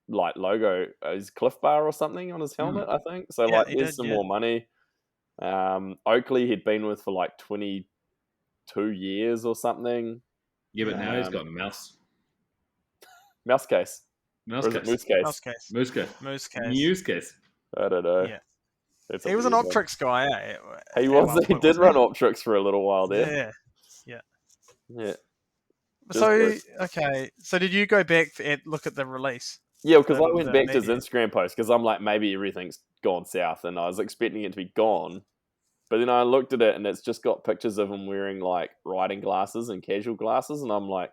Speaker 1: like logo, his Cliff Bar or something on his helmet, I think. So there's some more money. Oakley he'd been with for like 22 years or something.
Speaker 6: Yeah, but now he's got mouse
Speaker 1: case. Or is it moose case?
Speaker 6: Moose case.
Speaker 1: I don't know.
Speaker 5: Yeah.
Speaker 1: It's
Speaker 5: He was an Optrix guy, eh?
Speaker 1: He did run Optrix for a little while there. Yeah.
Speaker 5: So, okay. So did you go back and look at the release?
Speaker 1: Yeah, because I went back to his Instagram post because I'm like, maybe everything's gone south and I was expecting it to be gone. But then I looked at it and it's just got pictures of him wearing like riding glasses and casual glasses. And I'm like,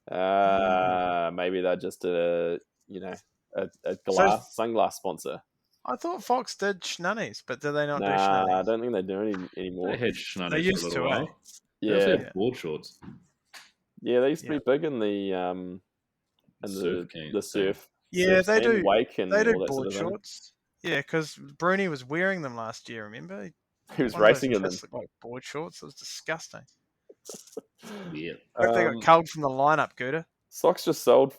Speaker 1: maybe they're just a sunglass sponsor.
Speaker 5: I thought Fox did Schnunnies, but do they not do
Speaker 1: Nah,
Speaker 5: Schnunnies?
Speaker 1: I don't think they do any anymore.
Speaker 6: They had Schnunnies
Speaker 5: They used
Speaker 6: for a
Speaker 5: to,
Speaker 6: little while.
Speaker 1: Yeah.
Speaker 6: They also had board shorts.
Speaker 1: Yeah, they used to be big in the surf.
Speaker 5: Yeah, they
Speaker 1: surf,
Speaker 5: do.
Speaker 1: wake, and
Speaker 5: They do
Speaker 1: all that sort
Speaker 5: board
Speaker 1: of thing.
Speaker 5: shorts. Yeah, because Bruni was wearing them last year. Remember,
Speaker 1: He was
Speaker 5: one of those
Speaker 1: racing in them.
Speaker 5: kits looked like board shorts. It was disgusting.
Speaker 6: Yeah.
Speaker 5: Hope they got culled from the lineup, Gooder.
Speaker 1: Fox just sold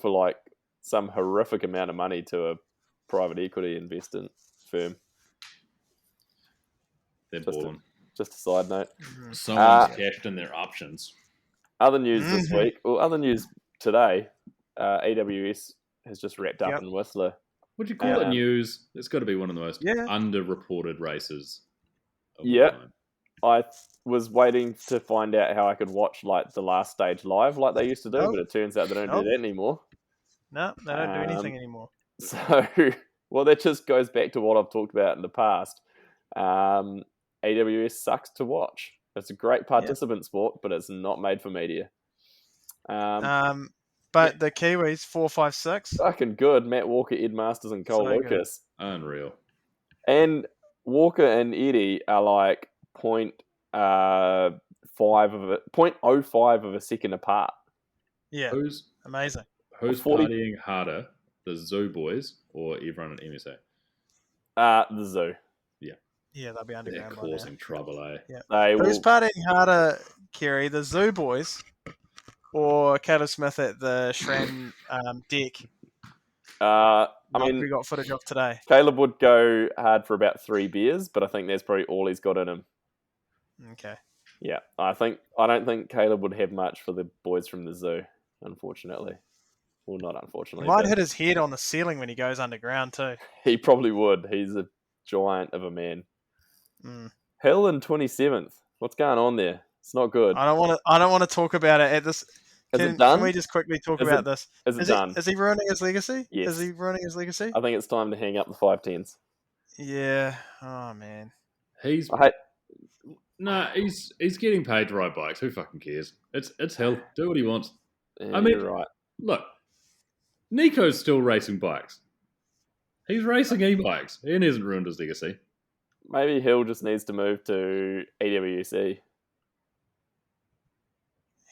Speaker 1: for like some horrific amount of money to a private equity investment firm.
Speaker 6: They're
Speaker 1: Just a,
Speaker 6: balling.
Speaker 1: just a side note.
Speaker 6: Someone's cashed in their options.
Speaker 1: Other news this week, or other news today, AWS has just wrapped up in Whistler.
Speaker 6: Would you call it news? It's got to be one of the most underreported races of all time.
Speaker 1: I was waiting to find out how I could watch like the last stage live like they used to do, but it turns out they don't do that anymore.
Speaker 5: No, they don't do anything anymore.
Speaker 1: So, well, that just goes back to what I've talked about in the past. AWS sucks to watch. It's a great participant sport, but it's not made for media.
Speaker 5: But the Kiwis, 4, 5, 6.
Speaker 1: Fucking good. Matt Walker, Ed Masters, and Cole Lucas.
Speaker 6: Unreal.
Speaker 1: And Walker and Eddie are like 0.05 of a second apart.
Speaker 5: Yeah, amazing.
Speaker 6: Who's partying harder, the Zoo boys or everyone at MSA?
Speaker 1: The Zoo.
Speaker 5: Yeah, they'll be underground.
Speaker 6: They're causing trouble, eh?
Speaker 5: Yeah. Who's partying harder, Kerry? The Zoo boys or Caleb Smith at the Shran deck?
Speaker 1: I mean,
Speaker 5: we got footage of today.
Speaker 1: Caleb would go hard for about 3 beers, but I think that's probably all he's got in him.
Speaker 5: Okay.
Speaker 1: Yeah, I don't think Caleb would have much for the boys from the Zoo, unfortunately. Well, not unfortunately.
Speaker 5: He might hit his head on the ceiling when he goes underground too.
Speaker 1: He probably would. He's a giant of a man. Hill in 27th. What's going on there? It's not good.
Speaker 5: I don't want to talk about it at this.
Speaker 1: Is it done?
Speaker 5: Can we just quickly talk about this?
Speaker 1: Is it done?
Speaker 5: Is he ruining his legacy?
Speaker 1: Yes.
Speaker 5: Is he ruining his legacy?
Speaker 1: I think it's time to hang up the 510s.
Speaker 5: Yeah. Oh man.
Speaker 6: He's getting paid to ride bikes. Who fucking cares? It's Hill. Do what he wants.
Speaker 1: Yeah, I mean, you're right.
Speaker 6: Look, Nico's still racing bikes. He's racing e-bikes. He hasn't ruined his legacy.
Speaker 1: Maybe Hill just needs to move to AWC.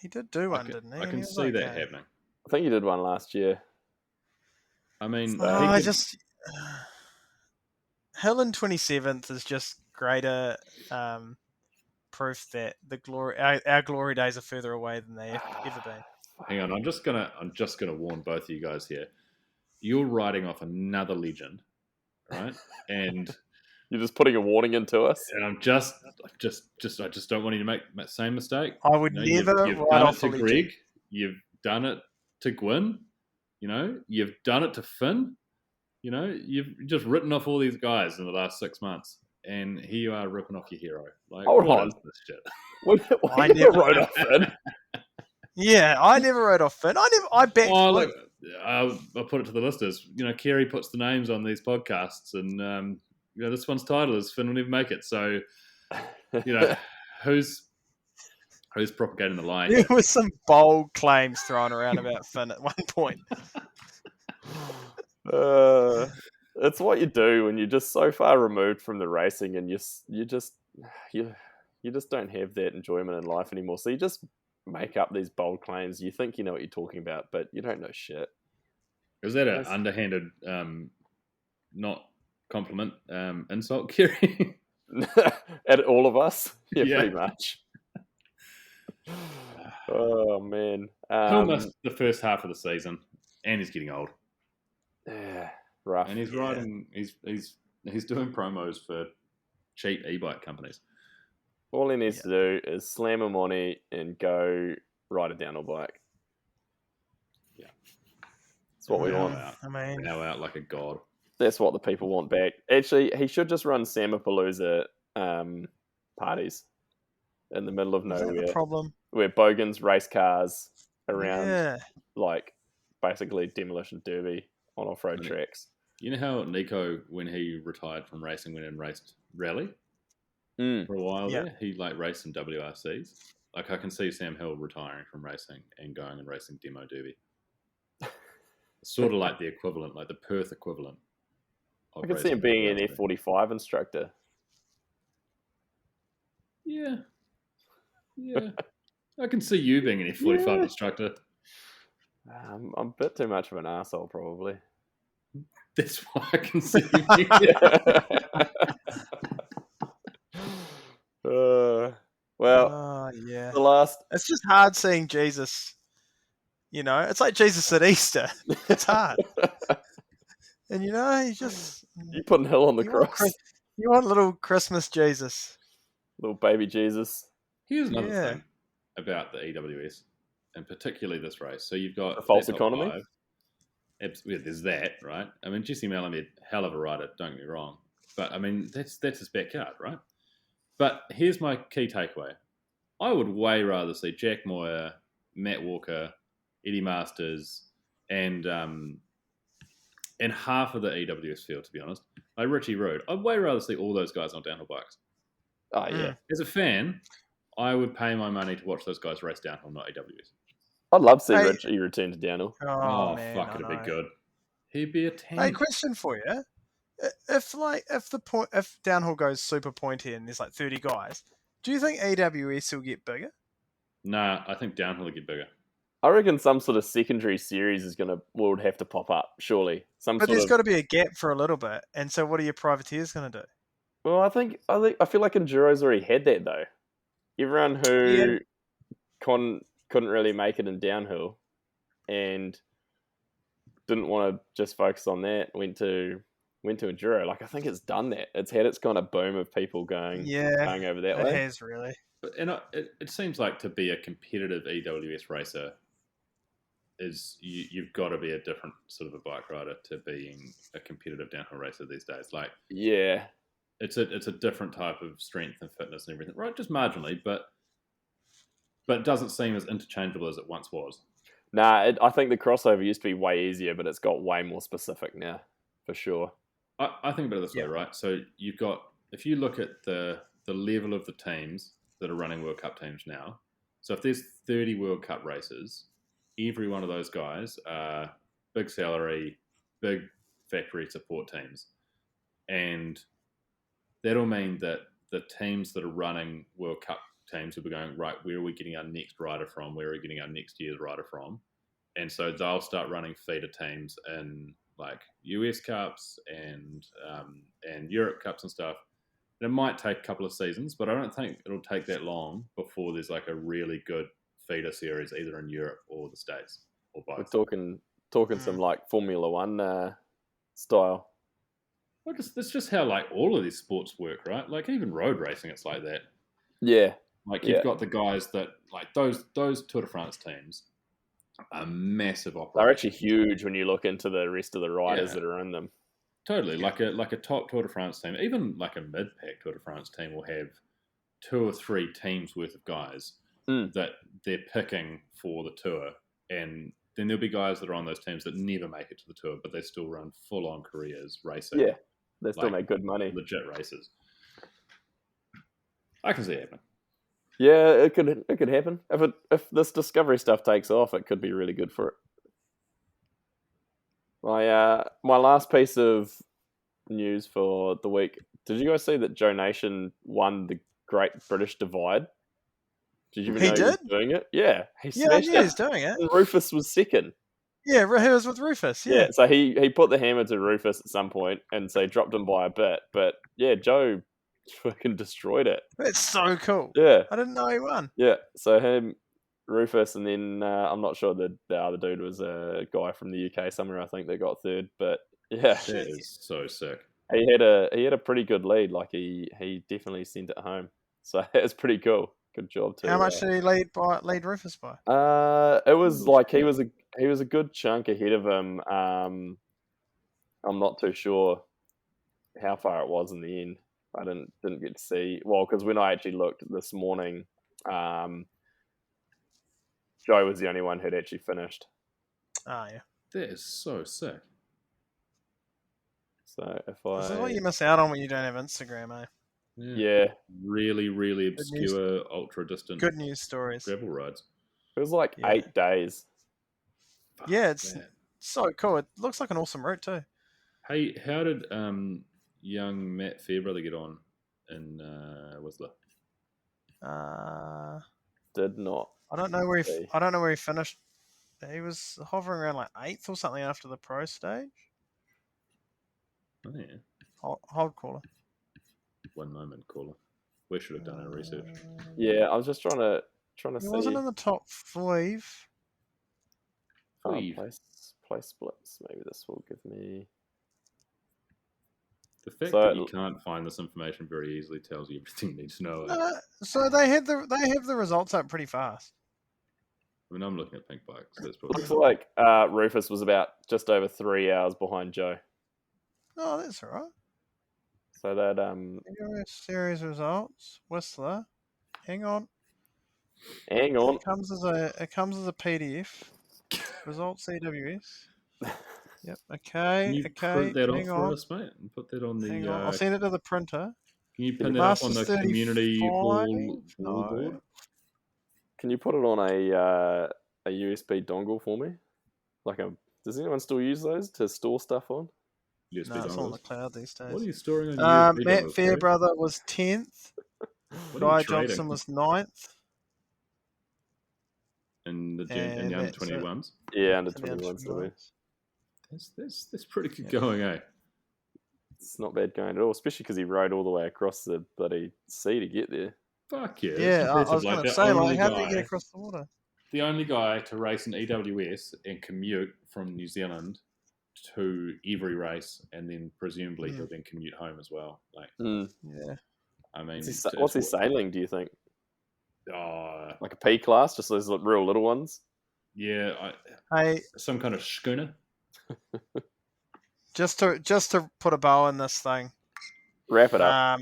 Speaker 5: He did do one, didn't he?
Speaker 6: I can see that happening.
Speaker 1: I think he did one last year.
Speaker 6: I mean,
Speaker 5: Hill in 27th is just greater proof that our glory days are further away than they have ever been.
Speaker 6: Hang on, I'm just gonna warn both of you guys here. You're writing off another legend, right? And
Speaker 1: you're just putting a warning into us.
Speaker 6: And I'm I just don't want you to make the same mistake.
Speaker 5: I would never
Speaker 6: you've
Speaker 5: write
Speaker 6: done
Speaker 5: off
Speaker 6: it to Greg. You've done it to Gwyn. You've done it to Finn. You've just written off all these guys in the last 6 months, and here you are ripping off your hero. Like,
Speaker 1: hold
Speaker 6: what
Speaker 1: on,
Speaker 6: is this shit?
Speaker 1: I never wrote off Finn.
Speaker 5: Yeah, I never wrote off Finn. I backed.
Speaker 6: Oh, look, I'll put it to the listeners. Kerry puts the names on these podcasts, and this one's title is Finn will never make it. So, who's propagating the lie?
Speaker 5: There were some bold claims thrown around about Finn at one point.
Speaker 1: It's what you do when you're just so far removed from the racing, and you just don't have that enjoyment in life anymore. So you just make up these bold claims. You think you know what you're talking about, but you don't know shit.
Speaker 6: Is that an underhanded, not compliment, insult, Kerry?
Speaker 1: At all of us? Yeah, pretty much. Oh man,
Speaker 6: Hill missed the first half of the season, and he's getting old.
Speaker 1: Yeah, rough.
Speaker 6: And he's riding. He's doing promos for cheap e-bike companies.
Speaker 1: All he needs to do is slam a money and go ride a downhill bike.
Speaker 6: Yeah,
Speaker 1: that's what we want.
Speaker 6: Now out like a god.
Speaker 1: That's what the people want back. Actually, he should just run Samapalooza parties in the middle of nowhere.
Speaker 5: Is that the problem?
Speaker 1: Where Bogans race cars around, like basically demolition derby on off-road tracks.
Speaker 6: You know how Nico, when he retired from racing, went and raced rally for a while there? He raced some WRCs. I can see Sam Hill retiring from racing and going and racing demo derby. Sort of like the equivalent, like the Perth equivalent.
Speaker 1: I can see him being an F45 instructor.
Speaker 6: Yeah. I can see you being an F45 instructor.
Speaker 1: I'm a bit too much of an asshole, probably.
Speaker 6: That's why I can see you.
Speaker 1: Well,
Speaker 5: Oh, yeah.
Speaker 1: the last.
Speaker 5: It's just hard seeing Jesus. You know, it's like Jesus at Easter. It's hard. And, you know, he just...
Speaker 1: You putting Hill on the
Speaker 5: You want,
Speaker 1: cross,
Speaker 5: you want little Christmas Jesus.
Speaker 1: little baby Jesus.
Speaker 6: Here's another
Speaker 5: Yeah.
Speaker 6: thing about the EWS, and particularly this race. So you've got
Speaker 1: The false
Speaker 6: that top
Speaker 1: economy?
Speaker 6: five. Yeah, there's that, right? I mean, Jesse Mallamid, hell of a rider, don't get me wrong. But, I mean, that's his backyard, right? But here's my key takeaway. I would way rather see Jack Moyer, Matt Walker, Eddie Masters, and half of the EWS field, to be honest. Like Richie Road. I'd way rather see all those guys on downhill bikes.
Speaker 1: Oh, yeah.
Speaker 6: As a fan, I would pay my money to watch those guys race downhill, not EWS.
Speaker 1: I'd love to see
Speaker 5: Hey-
Speaker 1: Richie return to downhill.
Speaker 5: Oh, man,
Speaker 6: fuck,
Speaker 5: I
Speaker 6: it'd
Speaker 5: know.
Speaker 6: be good. He'd be a 10.
Speaker 5: Hey, question for you. If downhill goes super pointy and there's like 30 guys, do you think AWS will get bigger?
Speaker 6: Nah, I think downhill will get bigger.
Speaker 1: I reckon some sort of secondary series would have to pop up, surely.
Speaker 5: But there's got to be a gap for a little bit, and so what are your privateers going to do?
Speaker 1: Well, I feel like Enduro's already had that though. Everyone who couldn't really make it in downhill and didn't want to just focus on that went to Enduro. Like I think it's done that. It's had its kind of boom of people going over that
Speaker 5: It
Speaker 1: way.
Speaker 5: has really.
Speaker 6: It seems like to be a competitive EWS racer is you've got to be a different sort of a bike rider to being a competitive downhill racer these days. Like
Speaker 1: Yeah.
Speaker 6: it's a different type of strength and fitness and everything, right? Just marginally, but it doesn't seem as interchangeable as it once was.
Speaker 1: Nah, I think the crossover used to be way easier, but it's got way more specific now, for sure.
Speaker 6: I think about it this way, right? So you've got, if you look at the level of the teams that are running World Cup teams now, so if there's 30 World Cup races, every one of those guys are big salary, big factory support teams. And that'll mean that the teams that are running World Cup teams will be going, right, where are we getting our next rider from? Where are we getting our next year's rider from? And so they'll start running feeder teams in like US Cups and Europe Cups and stuff. And it might take a couple of seasons, but I don't think it'll take that long before there's like a really good feeder series either in Europe or the States or both.
Speaker 1: We're talking some like Formula One style.
Speaker 6: Well, that's just how like all of these sports work, right? Like even road racing, it's like that.
Speaker 1: Yeah.
Speaker 6: Like you've got the guys that like those Tour de France teams are massive operations.
Speaker 1: They're actually huge when you look into the rest of the riders that are in them.
Speaker 6: Totally, like a top Tour de France team, even like a mid-pack Tour de France team will have 2 or 3 teams worth of guys that they're picking for the tour, and then there'll be guys that are on those teams that never make it to the tour, but they still run full-on careers racing.
Speaker 1: Yeah, they still make good money.
Speaker 6: Legit races. I can see it happening.
Speaker 1: Yeah, it could happen. If this Discovery stuff takes off, it could be really good for it. My last piece of news for the week. Did you guys see that Joe Nation won the Great British Divide? Did you even know he was doing it? Yeah, he smashed it.
Speaker 5: He's doing it.
Speaker 1: And Rufus was second.
Speaker 5: Yeah, he was with Rufus. Yeah.
Speaker 1: So he put the hammer to Rufus at some point and so dropped him by a bit. But yeah, Joe fucking destroyed it.
Speaker 5: That's so cool.
Speaker 1: Yeah.
Speaker 5: I didn't know he won.
Speaker 1: Yeah, so him, Rufus, and then I'm not sure the other dude was a guy from the UK somewhere. I think they got third, but yeah,
Speaker 6: that is so sick.
Speaker 1: He had a pretty good lead. Like he definitely sent it home. So it's pretty cool. Good job too.
Speaker 5: How much did he lead Rufus by?
Speaker 1: It was like he was a good chunk ahead of him. I'm not too sure how far it was in the end. I didn't get to see. Well, because when I actually looked this morning, Joe was the only one who'd actually finished.
Speaker 5: Oh, yeah.
Speaker 6: That is so sick.
Speaker 1: So if
Speaker 5: This is what you miss out on when you don't have Instagram, eh?
Speaker 1: Yeah.
Speaker 6: Really, really obscure, ultra distant.
Speaker 5: Good news stories.
Speaker 6: Gravel rides.
Speaker 1: It was like 8 days.
Speaker 5: Yeah, it's so cool. It looks like an awesome route too.
Speaker 6: Hey, how did young Matt Fairbrother get on in Whistler?
Speaker 1: Did not.
Speaker 5: I don't know where he finished He was hovering around like 8th or something after the pro stage.
Speaker 6: Oh, yeah.
Speaker 5: Hold caller.
Speaker 6: One moment, caller. We should have done our research.
Speaker 1: Yeah, I was just trying to
Speaker 5: He
Speaker 1: see
Speaker 5: wasn't in the top 5.
Speaker 6: Five.
Speaker 1: place splits. Maybe this will give me.
Speaker 6: The fact
Speaker 1: So-
Speaker 6: that you can't find this information very easily tells you everything you need to know.
Speaker 5: So they have the results up pretty fast.
Speaker 6: I mean, I'm looking at Pink Bikes. So that's probably
Speaker 1: Looks like Rufus was about just over 3 hours behind Joe.
Speaker 5: Oh, that's all right.
Speaker 1: So that
Speaker 5: Series results. Whistler. Hang on.
Speaker 1: hang on.
Speaker 5: It comes as a PDF. Results CWS. Yep. Okay.
Speaker 6: Can you
Speaker 5: okay.
Speaker 6: print that off
Speaker 5: Hang
Speaker 6: for
Speaker 5: on.
Speaker 6: us, mate, and put that on the?
Speaker 5: Hang on. I'll send it to the printer.
Speaker 6: Can you pin that up on the
Speaker 5: Masters
Speaker 6: community
Speaker 5: 35?
Speaker 6: wall
Speaker 5: No.
Speaker 6: board?
Speaker 1: Can you put it on a USB dongle for me? Does anyone still use those to store stuff on?
Speaker 6: USB
Speaker 5: No, it's on the
Speaker 6: dongles.
Speaker 5: cloud these days.
Speaker 6: What are you storing on USB
Speaker 5: Matt
Speaker 6: dongles,
Speaker 5: Fairbrother was 10th.
Speaker 6: What are
Speaker 5: Guy
Speaker 6: you trading?
Speaker 5: Johnson was 9th.
Speaker 6: in the
Speaker 5: And
Speaker 6: under
Speaker 5: that's it.
Speaker 6: 21s.
Speaker 1: Yeah, under
Speaker 5: And the
Speaker 1: 21 still
Speaker 5: unders.
Speaker 6: That's pretty good
Speaker 5: Yeah.
Speaker 6: going, eh?
Speaker 1: It's not bad going at all, especially because he rode all the way across the bloody sea to get there.
Speaker 6: Fuck yeah.
Speaker 5: Yeah, I was
Speaker 6: like
Speaker 5: going to
Speaker 6: the
Speaker 5: say,
Speaker 6: only
Speaker 5: how did he
Speaker 6: guy-
Speaker 5: get across the water?
Speaker 6: The only guy to race an EWS and commute from New Zealand to every race, and then presumably he'll then commute home as well. Like,
Speaker 5: Yeah.
Speaker 6: I mean,
Speaker 1: What's he sailing, do you think?
Speaker 6: Oh,
Speaker 1: Like a P class, just those real little ones?
Speaker 6: yeah,
Speaker 5: Hey,
Speaker 6: some kind of schooner.
Speaker 5: just to put a bow in this thing,
Speaker 1: Wrap it up.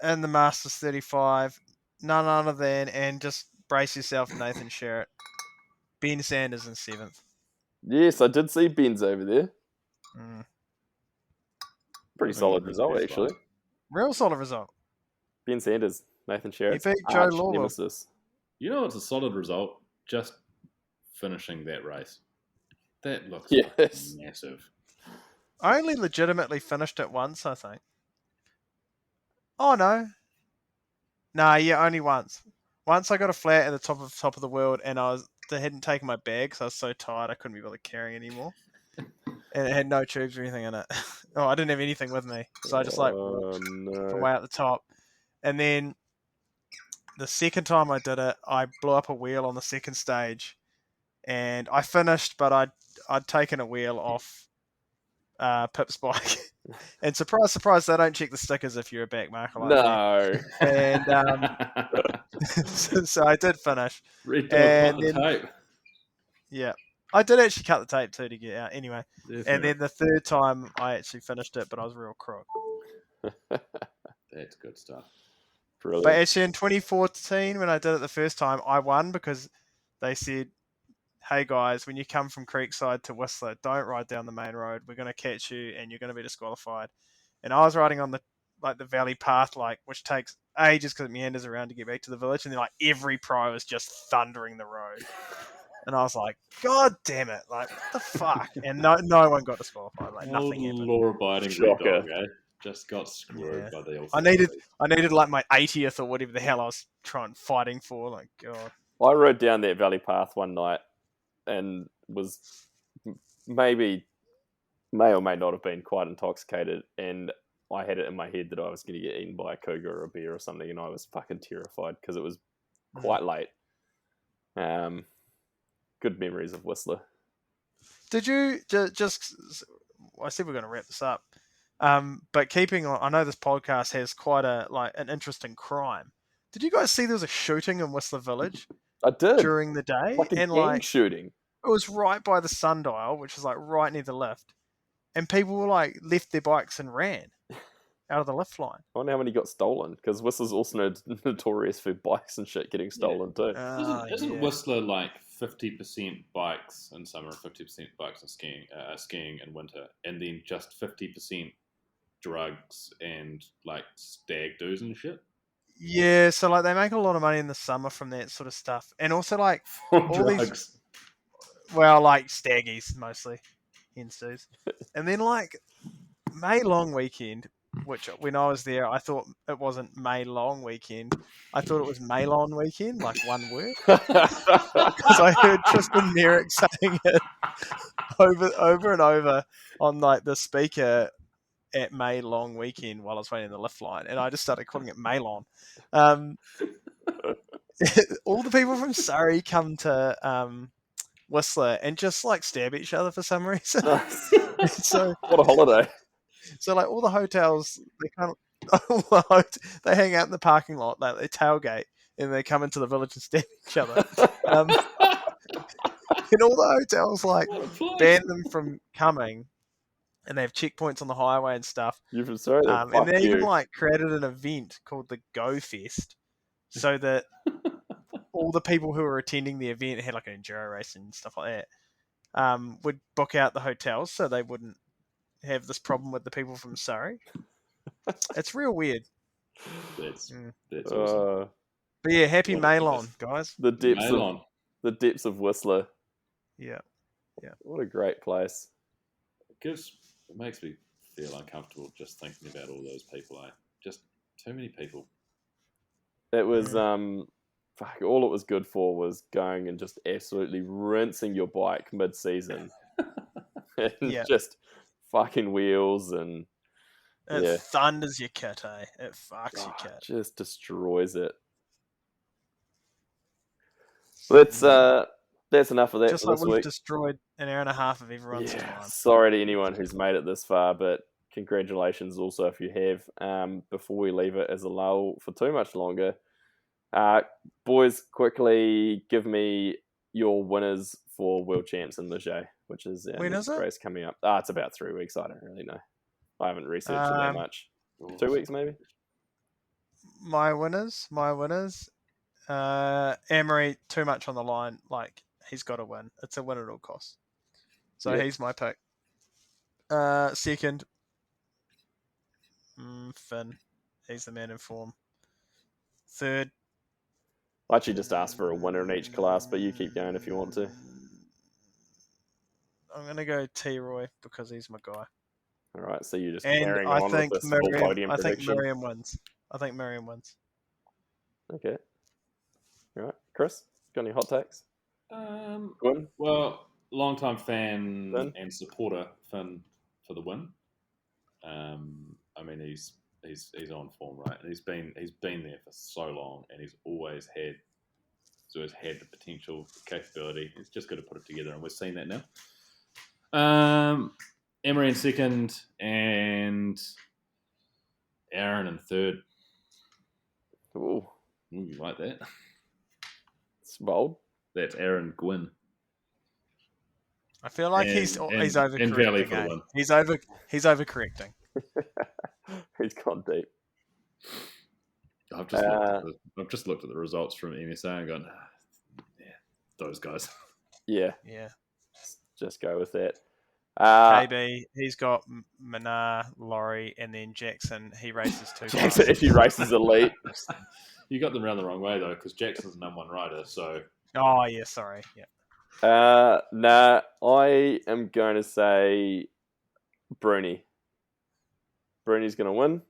Speaker 5: in the Masters 35, none other than, and just brace yourself, Nathan Sherritt. Ben Sanders in 7th.
Speaker 1: Yes, I did see Ben's over there.
Speaker 5: Mm.
Speaker 1: Pretty solid result, actually.
Speaker 5: Real solid result.
Speaker 1: Ben Sanders, Nathan Sherritt's
Speaker 5: He beat Joe
Speaker 1: arch
Speaker 5: Lawler.
Speaker 1: nemesis.
Speaker 6: You know, it's a solid result. Just finishing that race. That looks
Speaker 1: Yes.
Speaker 6: fucking massive.
Speaker 5: I only legitimately finished it once, I think. Oh, no. Nah, yeah, only once. Once I got a flat at the top of the world, and I hadn't taken my bag, so I was so tired I couldn't be bothered carrying anymore. And it had no tubes or anything in it. I didn't have anything with me, so I just walked from way out the top. And then the second time I did it, I blew up a wheel on the second stage, and I finished, but I'd taken a wheel off Pip's bike. And surprise, surprise, they don't check the stickers if you're a back marker like
Speaker 1: No.
Speaker 5: that. And so I did finish.
Speaker 6: Red dog
Speaker 5: And
Speaker 6: cut the
Speaker 5: then-
Speaker 6: tape.
Speaker 5: Yeah. I did actually cut the tape too to get out anyway.
Speaker 6: Definitely.
Speaker 5: And then the third time I actually finished it, but I was real crook.
Speaker 6: That's good stuff.
Speaker 1: Brilliant.
Speaker 5: But actually in 2014, when I did it the first time, I won because they said, hey guys, when you come from Creekside to Whistler, don't ride down the main road. We're going to catch you and you're going to be disqualified. And I was riding on the valley path, which takes ages because it meanders around to get back to the village. And then every pro is just thundering the road. And I was like, God damn it. What the fuck? And no one got disqualified. Nothing happened.
Speaker 6: Law-abiding red
Speaker 1: Shocker.
Speaker 6: dog, eh? Just got screwed by the
Speaker 5: I needed my 80th or whatever the hell I was fighting for. God.
Speaker 1: I rode down that valley path one night and was may or may not have been quite intoxicated, and I had it in my head that I was going to get eaten by a cougar or a bear or something, and I was fucking terrified because it was quite late. Good memories of Whistler.
Speaker 5: Did you just? I said we're going to wrap this up, but keeping on, I know this podcast has quite an interesting crime. Did you guys see there was a shooting in Whistler Village
Speaker 1: I did.
Speaker 5: during the day,
Speaker 1: Like a
Speaker 5: and
Speaker 1: gang shooting.
Speaker 5: it was right by the sundial, which is right near the lift, and people were left their bikes and ran out of the lift line.
Speaker 1: I wonder how many got stolen, because Whistler's also notorious for bikes and shit getting stolen too.
Speaker 6: Isn't Whistler 50% bikes in summer, 50% bikes and skiing in winter, and then just 50% drugs and stag do's and shit?
Speaker 5: Yeah, so they make a lot of money in the summer from that sort of stuff, and also all
Speaker 6: drugs.
Speaker 5: staggies mostly, hen stews, and then May long weekend, which when I was there, I thought it wasn't May long weekend. I thought it was Maylon weekend, like one word. Because I heard Tristan Merrick saying it over and over on like the speaker at May long weekend while I was waiting in the lift line, and I just started calling it Maylon. All the people from Surrey come to Whistler and just like stab each other for some reason. So
Speaker 1: what a holiday.
Speaker 5: So like all the hotels, they kind they hang out in the parking lot, like they tailgate, and they come into the village and stab each other. And all the hotels like ban them from coming, and they have checkpoints on the highway and stuff.
Speaker 1: You're from Surrey,
Speaker 5: and they even like created an event called the Go Fest, so that all the people who were attending the event had like an enduro race and stuff like that, would book out the hotels so they wouldn't have this problem with the people from Surrey. It's real weird.
Speaker 6: That's awesome.
Speaker 5: But yeah, happy Maylon, guys.
Speaker 1: The depths of Whistler.
Speaker 5: Yeah.
Speaker 1: What a great place.
Speaker 6: It makes me feel uncomfortable just thinking about all those people. Just too many people.
Speaker 1: It was all it was good for was going and just absolutely rinsing your bike mid-season. And just fucking wheels and
Speaker 5: it thunders your kit, eh? It fucks your kit.
Speaker 1: Just destroys it. That's enough of that
Speaker 5: just
Speaker 1: for
Speaker 5: like
Speaker 1: this
Speaker 5: we've
Speaker 1: week.
Speaker 5: Destroyed an hour and a half of everyone's time.
Speaker 1: Sorry to anyone who's made it this far, but congratulations also if you have. Before we leave it as a lull for too much longer, boys, quickly give me your winners for World Champs in Leger, which is our next race coming up. It's about 3 weeks. I don't really know. I haven't researched it that much. 2 weeks maybe.
Speaker 5: My winners. Emery, too much on the line. Like, he's got to win. It's a win at all costs. So he's my pick. Second, Finn. He's the man in form. Third,
Speaker 1: I actually just asked for a winner in each class, but you keep going if you want to.
Speaker 5: I'm going to go T-Roy because he's my guy.
Speaker 1: All right, so you're just carrying on with this full podium prediction.
Speaker 5: I think Miriam wins.
Speaker 1: Okay. All right, Chris, got any hot takes? Gwyn?
Speaker 6: Well, long-time fan Finn? And supporter Finn for the win. I mean, he's on form, right? And he's been there for so long, and he's always had the potential, the capability. He's just got to put it together, and we're seeing that now. Emery in second, and Aaron in third.
Speaker 1: Ooh,
Speaker 6: you like that?
Speaker 1: It's bold.
Speaker 6: That's Aaron Gwyn.
Speaker 5: I feel like he's overcorrecting.
Speaker 6: And Valley for the win.
Speaker 5: He's overcorrecting.
Speaker 1: He's gone deep.
Speaker 6: I've just looked at the results from MSA and gone, those guys.
Speaker 1: Yeah. Just go with that.
Speaker 5: KB, he's got Manar, Laurie, and then Jackson. He races two.
Speaker 1: Jackson, if he races elite.
Speaker 6: You got them around the wrong way though, because Jackson's the number one rider. So.
Speaker 5: Oh yeah, sorry. Yeah.
Speaker 1: Nah, I am going to say Bruni. Bruni's going to win.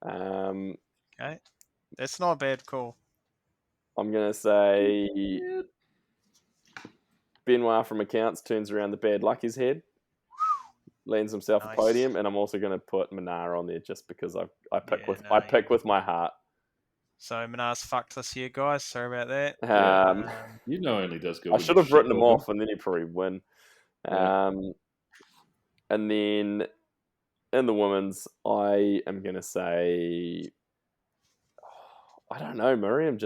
Speaker 5: Okay. That's not a bad call.
Speaker 1: I'm going to say Benoit from accounts turns around the bad luck he's had, lands himself a podium, and I'm also going to put Manar on there just because I pick with my heart.
Speaker 5: So Manar's fucked this year, guys. Sorry about that.
Speaker 6: Only does good.
Speaker 1: I should have written him off, and then he'd probably win.
Speaker 6: Yeah.
Speaker 1: And then in the women's, I am going to say, I don't know, Miriam.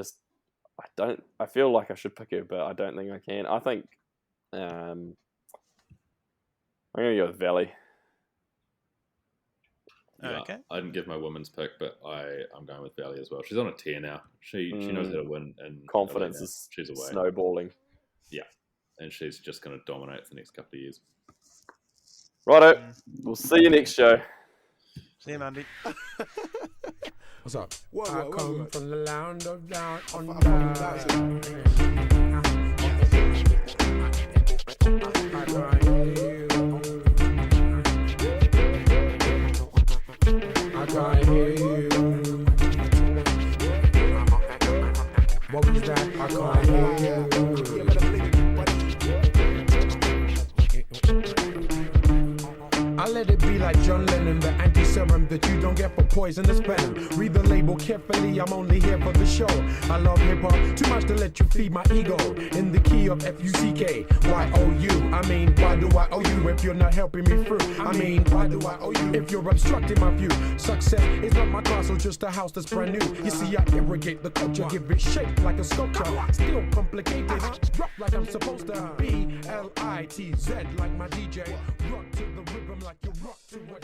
Speaker 1: I feel like I should pick her, but I don't think I can. I think I'm going to go with Valley.
Speaker 5: Okay.
Speaker 6: I didn't give my women's pick, but I'm going with Valley as well. She's on a tear now. She knows how to win, and
Speaker 1: confidence is
Speaker 6: she's away.
Speaker 1: Snowballing.
Speaker 6: Yeah, and she's just going to dominate for the next couple of years.
Speaker 1: Righto, we'll see you next show.
Speaker 5: See you Monday.
Speaker 7: What's up? I come from the land of down on the I let it be like John Lennon, the anti-serum that you don't get for poisonous venom. Read the label carefully, I'm only here for the show. I love hip-hop too much to let you feed my ego. In the key of F-U-C-K, Y-O-U. I mean, why do I owe you if you're not helping me through? I mean, why do I owe you if you're obstructing my view? Success is not my castle, just a house that's brand new. You see, I irrigate the culture, give it shape like a sculpture. Still complicated, drop like I'm supposed to. B-L-I-T-Z like my DJ. Rock to the rhythm like you rock to what